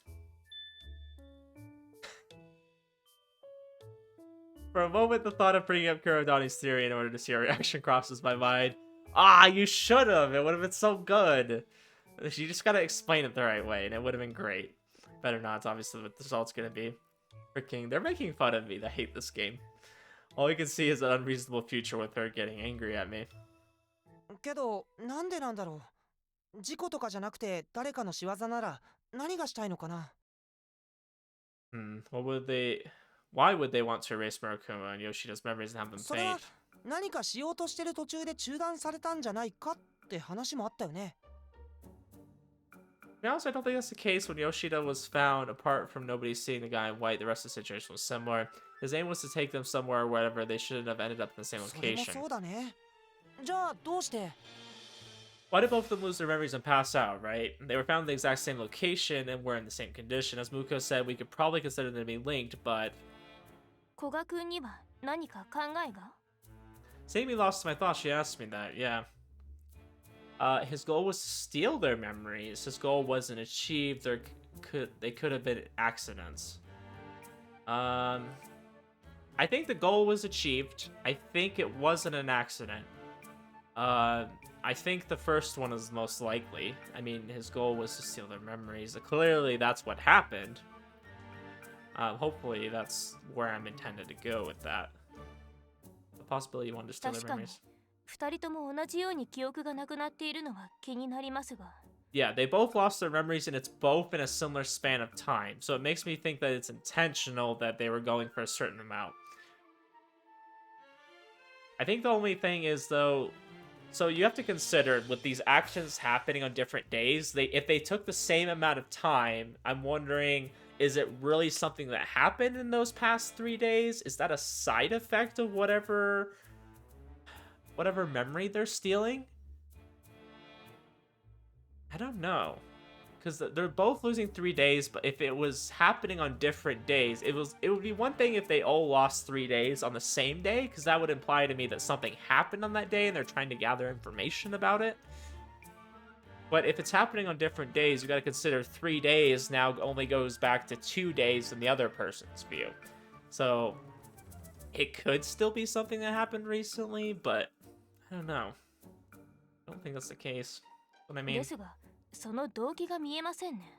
For a moment, the thought of bringing up Kurodani's theory in order to see her reaction crosses my mind. Ah, you should have! It would have been so good! You just gotta explain it the right way, and it would have been great. Better not, it's obviously what the result's gonna be. Freaking, they're making fun of me. I hate this game. All we can see is an unreasonable future with her getting angry at me. けどなんでなんだろう。事故とかじゃなくて誰かの仕業なら何がしたいのかな。What would they... Why would they want to erase Murakumo and Yoshida's memories and have them それは faint? 何かしようとしてる途中で中断されたんじゃないかって話もあったよね。To be honest, I don't think that's the case. When Yoshida was found, apart from nobody seeing the guy in white, the rest of the situation was similar. His aim was to take them somewhere or wherever they shouldn't have ended up in the same それも location. そうだね。じゃあどうして Why did both of them lose their memories and pass out, right? They were found in the exact same location and were in the same condition. As Mooko said, we could probably consider them to be linked, but... 古賀君には何か考えが Seeing me lost my thoughts, she asked me that, yeah. His goal was to steal their memories. His goal wasn't achieved. They could have been accidents. I think the goal was achieved. I think it wasn't an accident. I think the first one is most likely. I mean, his goal was to steal their memories. Clearly, that's what happened. Hopefully, that's where I'm intended to go with that. The possibility you wanted to steal their 確かに memories. 2人とも同じように記憶がなくなっているのは気になりますが Yeah, they both lost their memories, and it's both in a similar span of time. So it makes me think that it's intentional that they were going for a certain amount. I think the only thing is, though... So you have to consider, with these actions happening on different days, if they took the same amount of time, I'm wondering is it really something that happened in those past 3 days? Is that a side effect of whatever memory they're stealing? I don't know. Because they're both losing 3 days, but if it was happening on different days, it would be one thing if they all lost 3 days on the same day, because that would imply to me that something happened on that day and they're trying to gather information about it. But if it's happening on different days, you got to consider 3 days now only goes back to 2 days in the other person's view. So it could still be something that happened recently, but I don't know. I don't think that's the case. What I mean? ですが、その動機が見えませんね。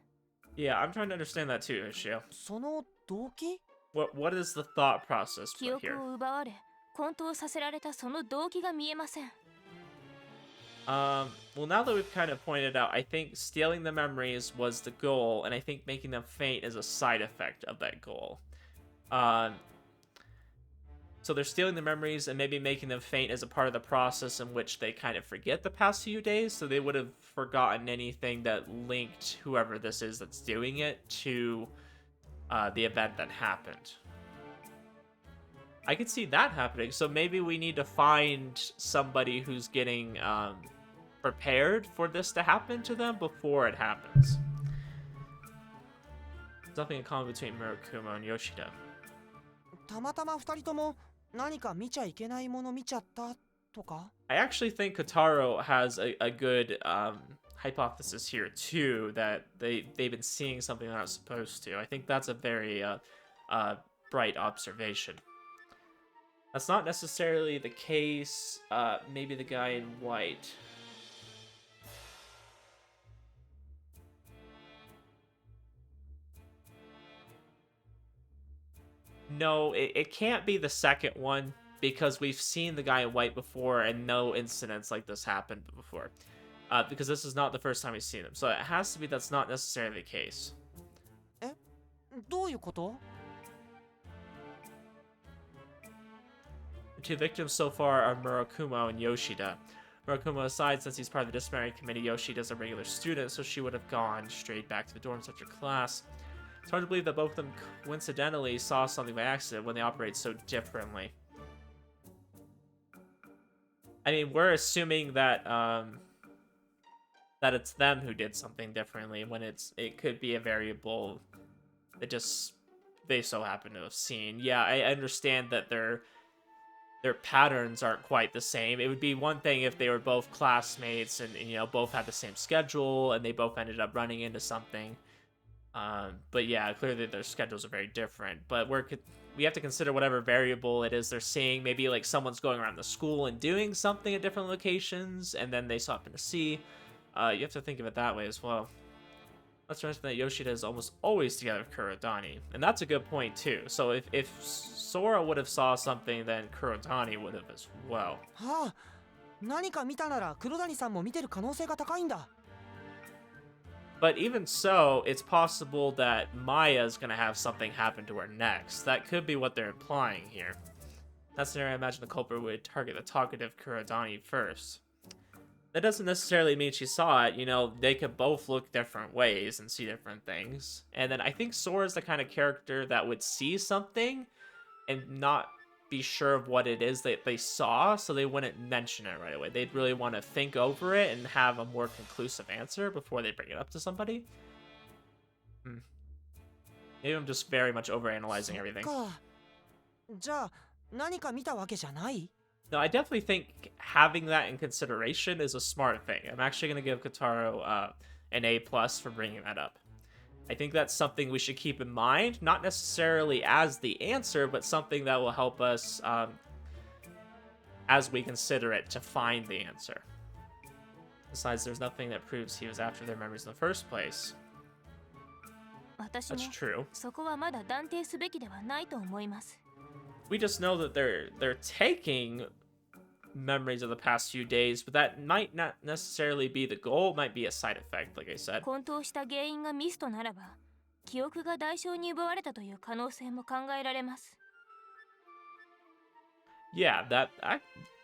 Yeah, I'm trying to understand that too, Ishio. その動機？ What is the thought process 記 put 憶 here? を奪われ、混沌させられたその動機が見えません。Well, now that we've kind of pointed out, I think stealing the memories was the goal, and I think making them faint is a side effect of that goal. So they're stealing the memories and maybe making them faint as a part of the process in which they kind of forget the past few days, so they would have forgotten anything that linked whoever this is that's doing it to the event that happened. I could see that happening, so maybe we need to find somebody who's getting prepared for this to happen to them before it happens. There's nothing in common between Murakumo and Yoshida. たまたま二人とも何か見ちゃいけないもの見ちゃったとか？ I actually think Kotaro has a good hypothesis here too, that they've been seeing something they're not supposed to. I think that's a very bright observation. That's not necessarily the case. Maybe the guy in white. No, it can't be the second one, because we've seen the guy in white before and no incidents like this happened before. Because this is not the first time we've seen him. So it has to be that's not necessarily the case. え？どういうこと？ The two victims so far are Murakumo and Yoshida. Murakumo aside, since he's part of the disciplinary committee, Yoshida's a regular student, so she would have gone straight back to the dorms after class. It's hard to believe that both of them coincidentally saw something by accident when they operate so differently. I mean, we're assuming that that it's them who did something differently when it could be a variable that just they so happen to have seen. Yeah, I understand that their patterns aren't quite the same. It would be one thing if they were both classmates and you know both had the same schedule and they both ended up running into something. But yeah, clearly their schedules are very different. But we have to consider whatever variable it is they're seeing. Maybe like someone's going around the school and doing something at different locations, and then they happen to see. You have to think of it that way as well. Let's mention that Yoshida is almost always together with Kurodani, and that's a good point too. So if Sora would have saw something, then Kurodani would have as well. はあ、何か見たなら黒谷さんも見てる可能性が高いんだ。 But even so, it's possible that Maya's gonna have something happen to her next. That could be what they're implying here. That's the scenario I imagine the culprit would target the talkative Kurodani first. That doesn't necessarily mean she saw it. You know, they could both look different ways and see different things. And then I think Sora's the kind of character that would see something and not be sure of what it is that they saw, so they wouldn't mention it right away. They'd really want to think over it and have a more conclusive answer before they bring it up to somebody. Maybe I'm just very much overanalyzing everything. そっか。じゃあ何か見たわけじゃない？ No, I definitely think having that in consideration is a smart thing. I'm actually going to give Kotaro an A+ for bringing that up. I think that's something we should keep in mind, not necessarily as the answer, but something that will help us as we consider it to find the answer. Besides, there's nothing that proves he was after their memories in the first place. 私も That's true. そこはまだ断定すべきではないと思います。 We just know that they're taking memories of the past few days, but that might not necessarily be the goal. It might be a side effect, like I said. 混沌した原因がミスとならば、記憶が代償に奪われたという可能性も考えられます。 Yeah,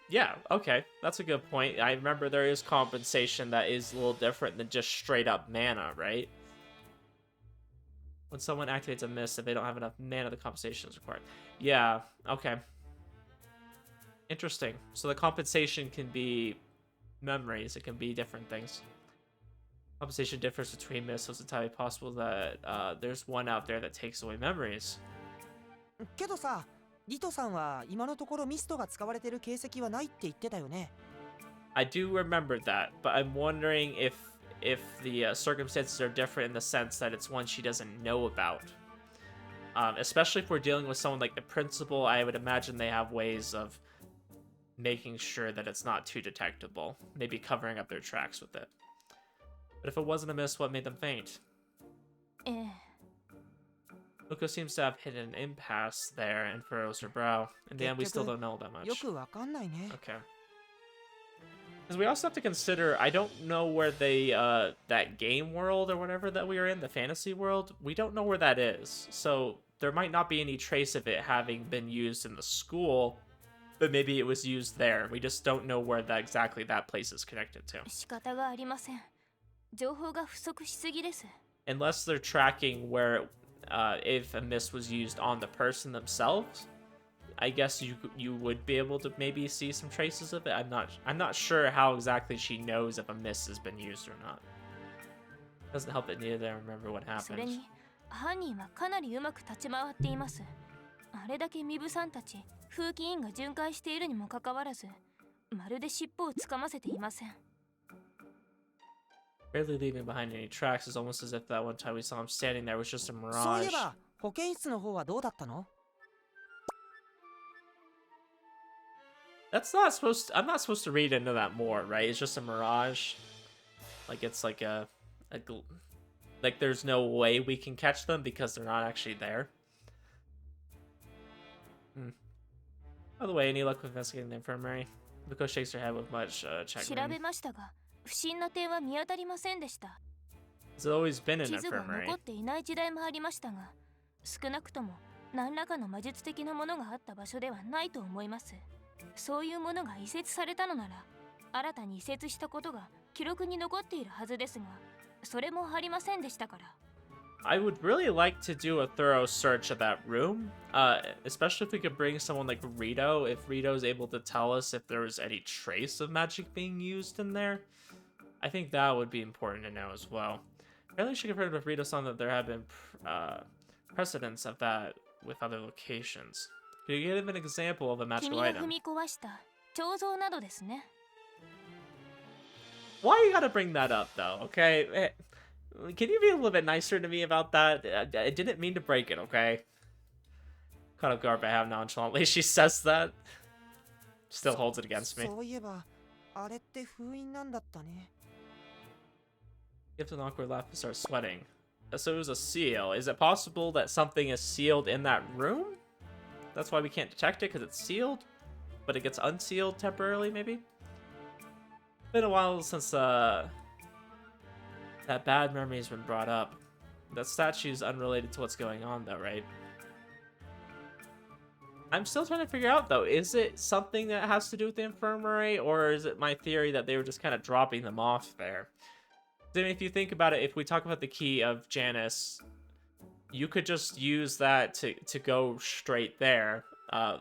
yeah, okay. That's a good point. I remember there is compensation that is a little different than just straight up mana, right? When someone activates a mist, if they don't have enough mana, the compensation is required. Yeah, okay. Interesting. So the compensation can be memories. It can be different things. Compensation differs between mists, so it's entirely possible that there's one out there that takes away memories. けどさ、リトさんは今のところミストが使われてる形跡はないって言ってたよね。I do remember that, but I'm wondering if the circumstances are different in the sense that it's one she doesn't know about. Especially if we're dealing with someone like the principal, I would imagine they have ways of making sure that it's not too detectable. Maybe covering up their tracks with it. But if it wasn't a miss, what made them faint? Mooko seems to have hit an impasse there and furrows her brow. In the end, we still don't know that much. よくわかんないね。 Okay. Because we also have to consider, I don't know where they, that game world or whatever that we are in, the fantasy world, we don't know where that is. So there might not be any trace of it having been used in the school, but maybe it was used there. We just don't know where that exactly that place is connected to. 仕方がありません。情報が不足しすぎです。 Unless they're tracking where, if a mist was used on the person themselves, I guess you would be able to maybe see some traces of it. I'm not sure how exactly she knows if a mist has been used or not. Doesn't help that neither I remember what それ happened. に犯人はかなりうまく立ち回っています。あれだけミブさんたち風紀委員が巡回しているにもかかわらず、まるで尻尾をつかませていません。 Barely leaving behind any tracks is almost as if that one time we saw him standing there was just a そうい mirage. えば保健室の方はどうだったの？ That's not supposed to, I'm not supposed to read into that more, right? It's just a mirage. Like it's like like there's no way we can catch them because they're not actually there. By the way, any luck with investigating the infirmary? Mooko shakes her head with much 調 chagrin. べましたが、不審な点は見当たりませんでした。 Has it always been an 地図が infirmary? 残っていない時代もありましたが、少なくとも何らかの魔術的なものがあった場所ではないと思います。そういうものが移設されたのなら、新たに移設したことが記録に残っているはずですが、それもありませんでしたから。 I would really like to do a thorough search of that room, especially if we could bring someone like Rito, if Rito's able to tell us if there was any trace of magic being used in there. I think that would be important to know as well. Apparently she confirmed with Rito-san that there have been precedents of that with other locations. Could you give an example of a 君 magical が踏 item? み壊した彫像などですね。 Why you gotta bring that up though, okay? Can you be a little bit nicer to me about that? I didn't mean to break it, okay? Caught off guard by how nonchalantly she says that. Still holds it against me. そういえばあれって封印なんだったね。 Gives an awkward laugh and starts sweating. So it was a seal. Is it possible that something is sealed in that room? That's why we can't detect it, because it's sealed? But it gets unsealed temporarily, maybe? Been a while since that bad memory has been brought up. That statue's unrelated to what's going on, though, right? I'm still trying to figure out, though, is it something that has to do with the infirmary, or is it my theory that they were just kind of dropping them off there? Then if you think about it, if we talk about the key of Janus, you could just use that to go straight there,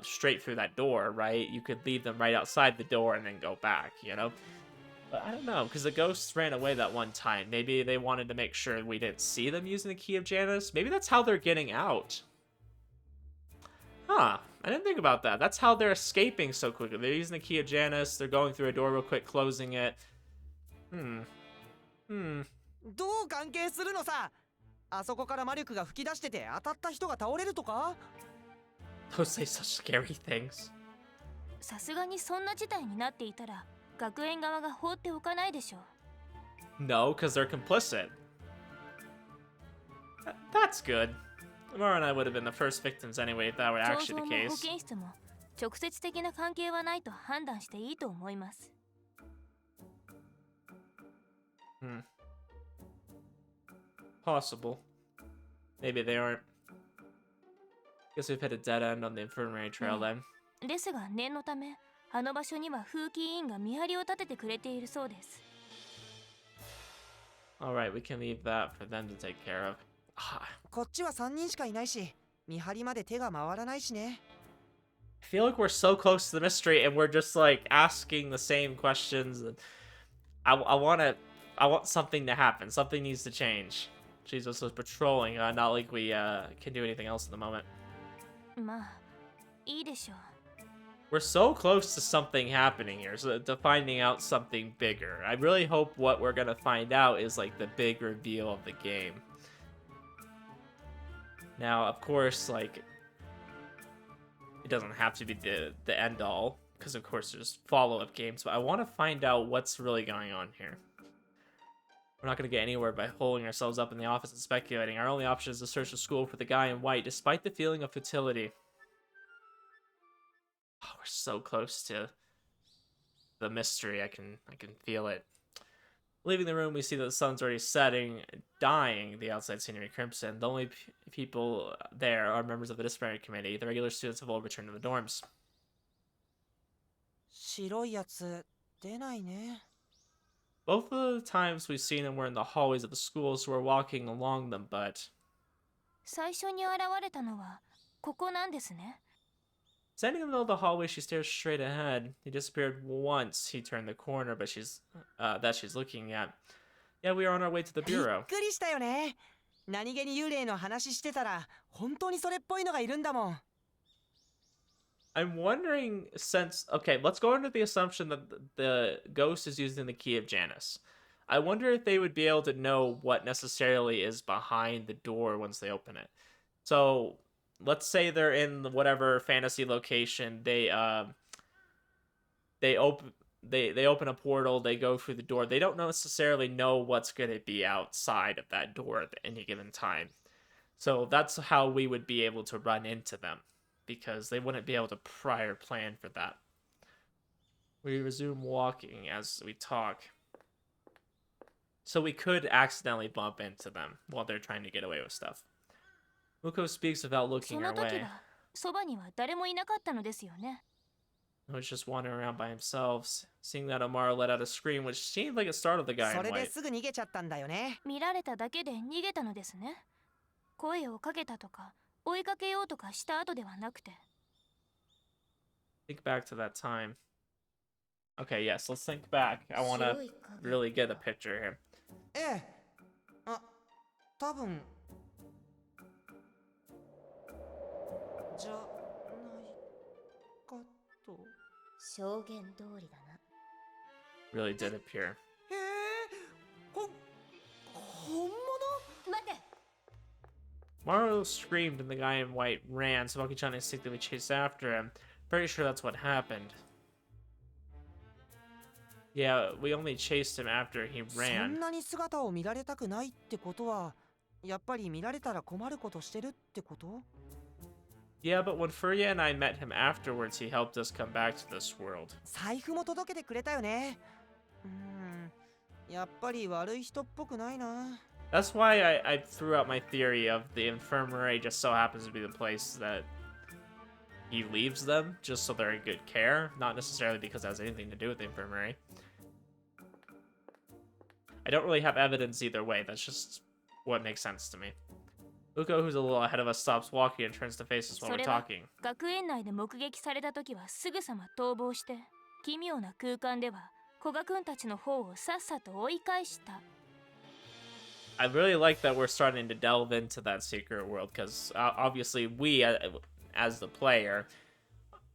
straight through that door, right? You could leave them right outside the door and then go back, you know? But I don't know, because the ghosts ran away that one time. Maybe they wanted to make sure we didn't see them using the key of Janus. Maybe that's how they're getting out. Huh, I didn't think about that. That's how they're escaping so quickly. They're using the key of Janus, they're going through a door real quick, closing it. どう関係するのさ。あそこから魔力が吹き出してて当たった人が倒れるとか？ Don't say such scary things. さすがにそんな事態になっていたら、学園側が放っておかないでしょう。 No, because they're complicit. That's good. Amara and I would have been the first victims anyway if that were 彫 actually 像 the も保 case. 健室も直接的な関係はないと判断していいと思います。 Possible. Maybe they aren't. Guess we've hit a dead end on the infirmary trail then. ですが念のため、あの場所には風紀委員が見張りを立ててくれているそうです。 Alright, we can leave that for them to take care of. こっちは3人しかいないし、見張りまで手が回らないしね。I feel like we're so close to the mystery and we're just like asking the same questions. And I want something to happen. Something needs to change. Jesus was patrolling, not like we can do anything else at the moment. まあいいでしょう。 We're so close to something happening here, so to finding out something bigger. I really hope what we're gonna find out is like the big reveal of the game. Now, of course, like it doesn't have to be the end all, because of course there's follow-up games, but I want to find out what's really going on here. We're not going to get anywhere by holding ourselves up in the office and speculating. Our only option is to search the school for the guy in white, despite the feeling of futility. Oh, we're so close to the mystery. I can feel it. Leaving the room, we see that the sun's already setting, dying the outside scenery crimson. The only people there are members of the disciplinary committee. The regular students have all returned to the dorms. 白いやつ出ないね。 Both of the times we've seen them were in the hallways of the school, so we're walking along them, but 最初に現れたのはここなんですね。 standing in the middle of the hallway, she stares straight ahead. He disappeared once he turned the corner, but she's looking at. Yeah, we are on our way to the びっ bureau. くりしたよね。何気に幽霊の話してたら、本当にそれっぽいのがいるんだもん。 I'm wondering, since okay, let's go under the assumption that the ghost is using the key of Janus. I wonder if they would be able to know what necessarily is behind the door once they open it. So let's say they're in whatever fantasy location. They open a portal. They go through the door. They don't necessarily know what's going to be outside of that door at any given time. So that's how we would be able to run into them, because they wouldn't be able to prior plan for that. We resume walking as we talk. So we could accidentally bump into them while they're trying to get away with stuff. Mooko speaks without そ looking の our 時 way. はそばには誰もいなかったのですよね。 He was just wandering around by himself. Seeing that, Amara let out a scream, which seemed like it startled the guy そ in れで white. すぐ逃げちゃったんだよね。 見られただけで逃げたのですね。声をかけたとか追いかけようとかした後ではなくて。 Think back to that time. Okay, yes, let's think back. I want to really get a picture here. ええ。あ、多分。じゃないかと。証言通りだな。 Really did appear. へえ。本物？待て。 Maru screamed and the guy in white ran. Smoky-chan instinctively chased after him. Pretty sure that's what happened. Yeah, we only chased him after he そ ran. んなに姿を見られたくないってことは、やっぱり見られたら困ることしてるってこと？ Yeah, but when Furia and I met him afterwards, he helped us come back to this world. 財布も届けてくれたよね。やっぱり悪い人っぽくないな。 That's why I threw out my theory of the infirmary just so happens to be the place that he leaves them, just so they're in good care. Not necessarily because it has anything to do with the infirmary. I don't really have evidence either way. That's just what makes sense to me. Mooko, who's a little ahead of us, stops walking and turns to face us while そ we're れは talking. 学園内で目撃された時はすぐさま逃亡して奇妙な空間では古賀くんたちの方をさっさと追い返した。 I really like that we're starting to delve into that secret world, because obviously we, as the player,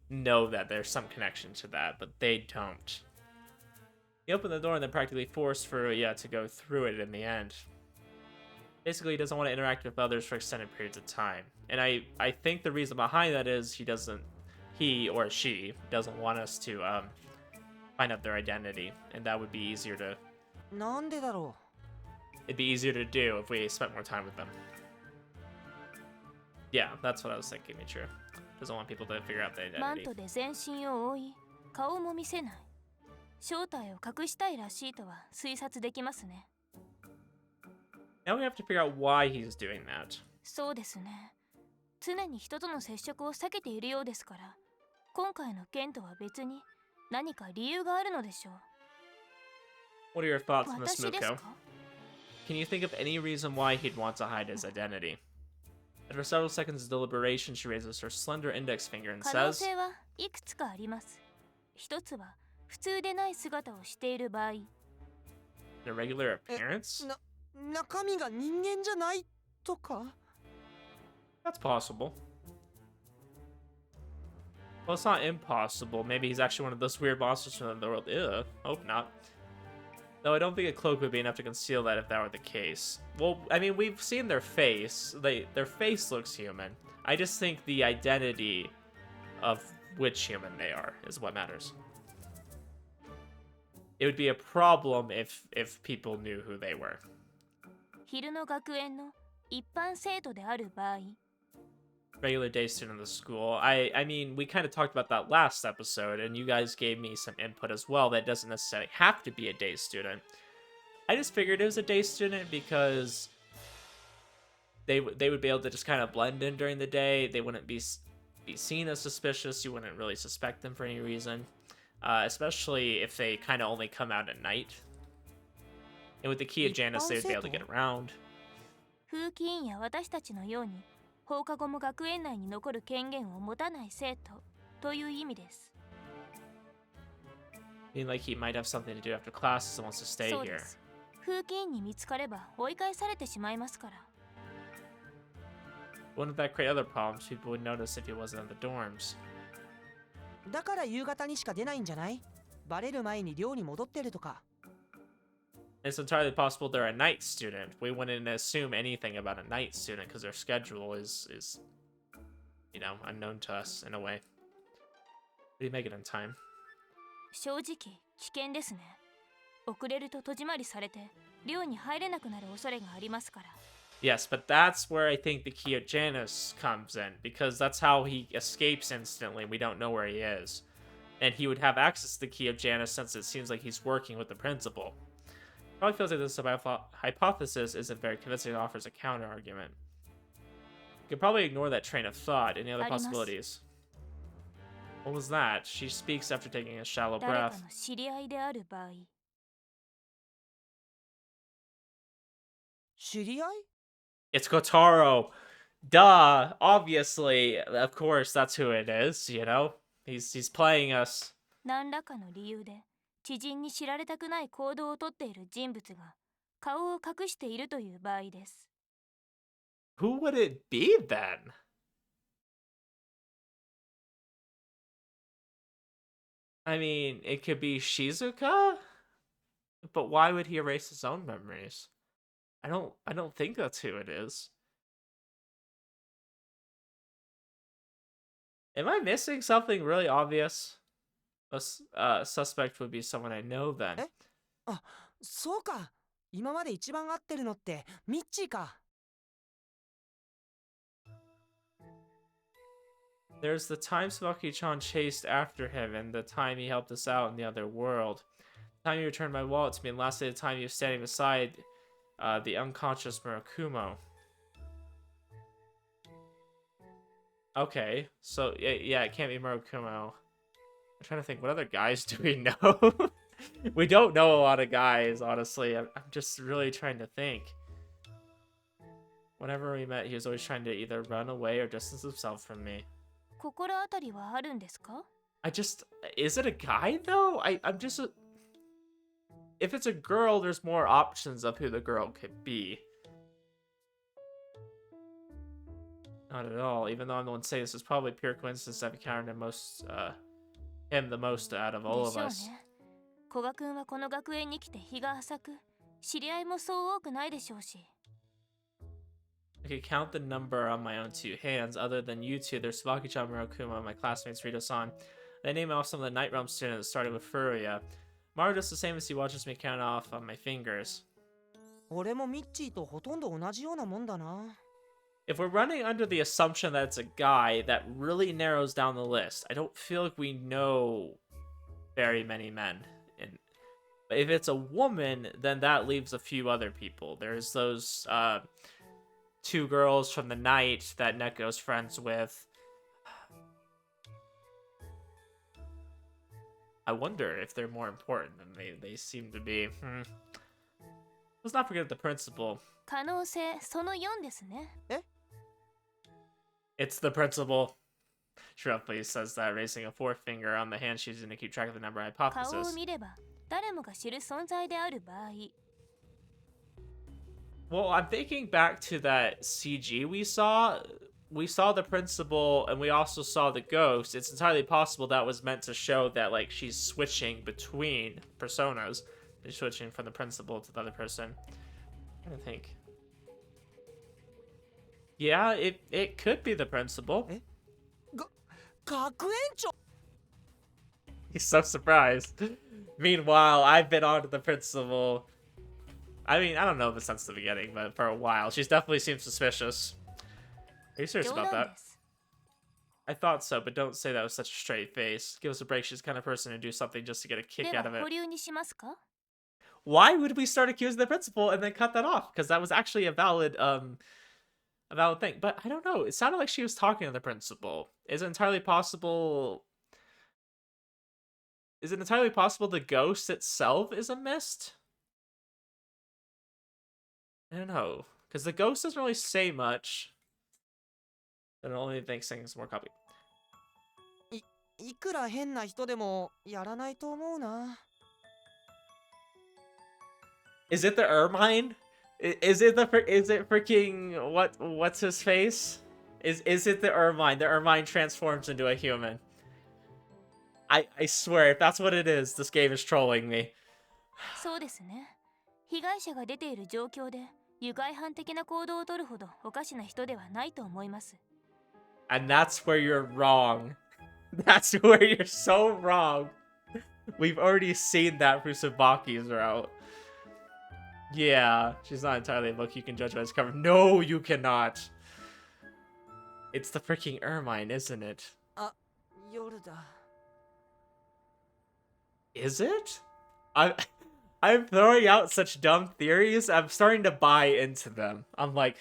know that there's some connection to that, but they don't. He opened the door and then practically forced Furuya to go through it in the end. Basically, he doesn't want to interact with others for extended periods of time. And I think the reason behind that is he or she doesn't want us to find out their identity, and that would be easier to... なんでだろう。 It'd be easier to do if we spent more time with them. Yeah, that's what I was thinking, Michiru. Doesn't want people to figure out the マン identity. トで全身を覆い顔も見せない。正体を隠したいらしいとは推察できますね。 Now we have to figure out why he's doing that. そうですね。常に人との接触を避けているようですから、今回の件とは別に何か理由があるのでしょう。 What are your thoughts on this, 私です Mooko? か？ Can you think of any reason why he'd want to hide his identity? After several seconds of deliberation, she raises her slender index finger and 可能 says, 性はいくつかあります。一つは普通でない姿をしている場合、 irregular appearance? 中身が人間じゃないとか That's possible. Well, it's not impossible. Maybe he's actually one of those weird monsters from the world. Ew, hope not. Though I don't think a cloak would be enough to conceal that if that were the case. Well, I mean, we've seen their face. Their face looks human. I just think the identity of which human they are is what matters. It would be a problem if people knew who they were. 昼の学園の一般生徒である場合、 Regular day student of the school. I mean, we kind of talked about that last episode, and you guys gave me some input as well that doesn't necessarily have to be a day student. I just figured it was a day student because they would be able to just kind of blend in during the day. They wouldn't be seen as suspicious. You wouldn't really suspect them for any reason, especially if they kind of only come out at night. And with the key of Janus, they would be able to get around. 風紀委員や私たちのように放課後も学園内に残る権限を持たない生徒という意味です。 I mean, like he might have something to do after classes and wants to stay そうで here. す。風紀委員に見つかれば追い返されてしまいますから。 Wouldn't that create other problems? People would notice if he wasn't in the dorms. だから夕方にしか出ないんじゃないバレる前に寮に戻ってるとか It's entirely possible they're a night student. We wouldn't assume anything about a night student because their schedule is, you know, unknown to us in a way. But you make it in time. 正直危険ですね。遅れると戸締まりされて寮に入れなくなる恐れがありますから。 Yes, but that's where I think the key of Janus comes in, because that's how he escapes instantly. We don't know where he is. And he would have access to the key of Janus since it seems like he's working with the principal. Probably feels like this hypothesis isn't very convincing and offers a counter argument. You could probably ignore that train of thought. Any other possibilities? What was that? She speaks after taking a shallow 誰 breath. かの知り合いである場合、 知り合い It's Kotaro. Duh. Obviously, of course, that's who it is. You know, he's playing us. 何らかの理由で知人に知られたくない行動をとっている人物が顔を隠しているという場合です。 Who would it be then? I mean, it could be Shizuka, but why would he erase his own memories? I don't think that's who it is. Am I missing something really obvious? A suspect would be someone I know then. あ、そうか今まで一番合ってるのってミッチーか There's the time Smoky-chan chased after him and the time he helped us out in the other world. The time you returned my wallet to me and lastly the time you were standing beside the unconscious Murakumo. Okay, so yeah, it can't be Murakumo. I'm trying to think, what other guys do we know? We don't know a lot of guys, honestly. I'm just really trying to think. Whenever we met, he was always trying to either run away or distance himself from me. 心当たりはあるんですか？ Is it a guy though? I'm just if it's a girl, there's more options of who the girl could be. Not at all. Even though I'm the one saying this is probably pure coincidence I've encountered him the most out of all of でしょう us. ね。古賀くんはこの学園に来て日が浅く、知り合いもそう多くないでしょうし。 I could count the number on my own two hands. Other than you two, there's Smoky-chan, Murokuma, my classmates Rito-san. They name off some of the Night Realm students, starting with Furuya. Maru does the same as he watches me count off on my fingers. 俺もミッチーとほとんど同じようなもんだな If we're running under the assumption that it's a guy, that really narrows down the list. I don't feel like we know very many men. But if it's a woman, then that leaves a few other people. There's those two girls from the night that Neko's friends with. I wonder if they're more important than they seem to be. Let's not forget the principal. 可能性その4ですね。It's the principal. Shrubfleece says that, raising a forefinger on the hand she's using to keep track of the number 顔を hypothesis. 見れば誰もが知る存在である場合 Well, I'm thinking back to that CG we saw. We saw the principal and we also saw the ghost. It's entirely possible that was meant to show that, like, she's switching between personas. She's switching from the principal to the other person. I'm trying to think. Yeah, it could be the principal. 学園長 He's so surprised. Meanwhile, I've been on to the principal. I mean, I don't know if it's since the beginning, but for a while. She's definitely seemed suspicious. Are you serious 冗 about 談 that? です I thought so, but don't say that with such a straight face. Give us a break. She's the kind of person to do something just to get a kick で out of は it. 保留にしますか Why would we start accusing the principal and then cut that off? Because that was actually a valid thing. But I don't know. It sounded like she was talking to the principal. Is it entirely possible the ghost itself is a mist? I don't know. Because the ghost doesn't really say much. And only thinks things more copy. いくら変な人でもやらないと思うな Is it the Ermine? Is it freaking what's his face? Is it the Ermine? The Ermine transforms into a human. I swear, if that's what it is, this game is trolling me. そうですね被害者が出ている状況で愉快犯的な行動をとるほどおかしな人ではないと思います And that's where you're wrong. That's where you're so wrong. We've already seen that through Tsubaki's route. Yeah, she's not entirely a book you can judge by its cover. No, you cannot. It's the freaking Ermine, isn't it? あ夜だ Is it? I'm throwing out such dumb theories. I'm starting to buy into them. I'm like,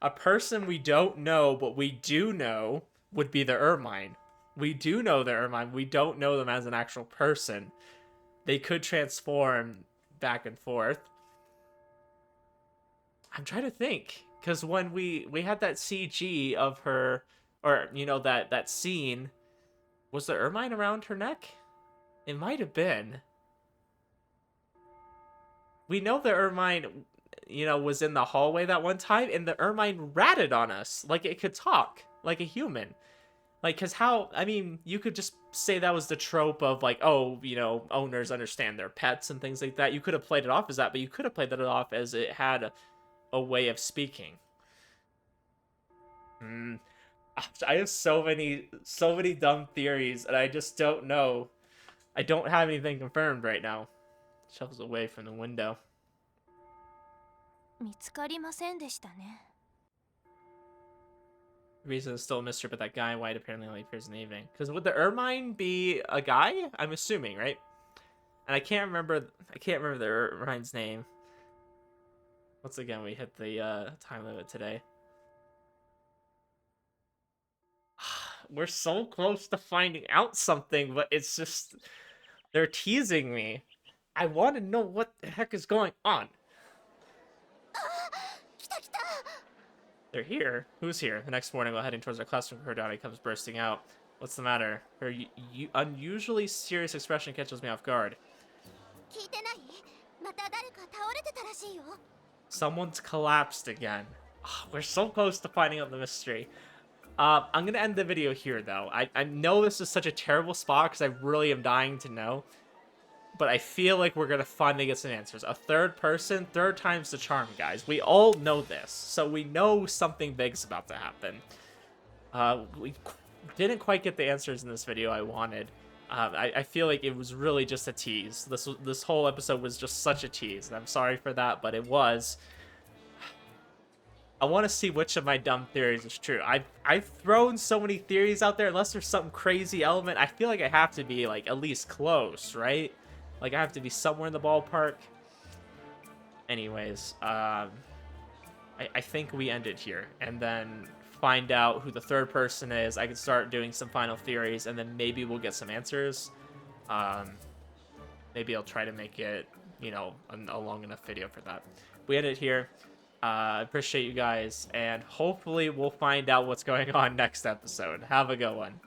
a person we don't know, but we do know would be the Ermine. We do know the Ermine. We don't know them as an actual person. They could transform back and forth. I'm trying to think. Because when we had that CG of her, or, you know, that scene, was the Ermine around her neck? It might have been. We know the Ermine, you know, was in the hallway that one time, and the Ermine ratted on us like it could talk, like a human. Like, because how, I mean, you could just say that was the trope of, like, oh, you know, owners understand their pets and things like that. You could have played it off as that, but you could have played that off as it had a way of speaking. I have so many dumb theories, and I just don't know. I don't have anything confirmed right now. Shovels away from the window. 見つかりませんでしたね The reason is still a mystery, but that guy in white apparently only appears in the evening. Because would the Ermine be a guy? I'm assuming, right? And I can't remember the Ermine's name. Once again, we hit the time limit today. We're so close to finding out something, but it's just... They're teasing me. I want to know what the heck is going on. They're here. Who's here? The next morning, while heading towards our classroom, Kordani comes bursting out. What's the matter? Her unusually serious expression catches me off guard. 聞いてないまた誰か倒れてたらしいよ Someone's collapsed again. We're so close to finding out the mystery. I'm gonna end the video here, though. I know this is such a terrible spot because I really am dying to know. But I feel like we're gonna finally get some answers. A third person, third time's the charm, guys. We all know this, so we know something big's about to happen. We didn't quite get the answers in this video I wanted. I feel like it was really just a tease. This whole episode was just such a tease, and I'm sorry for that, but it was. I want to see which of my dumb theories is true. I've thrown so many theories out there. Unless there's some crazy element, I feel like I have to be like at least close, right? Like I have to be somewhere in the ballpark. Anyways, I think we end it here, and then find out who the third person is. I can start doing some final theories, and then maybe we'll get some answers. Maybe I'll try to make it, you know, a long enough video for that. We end it here. Appreciate you guys, and hopefully we'll find out what's going on next episode. Have a good one.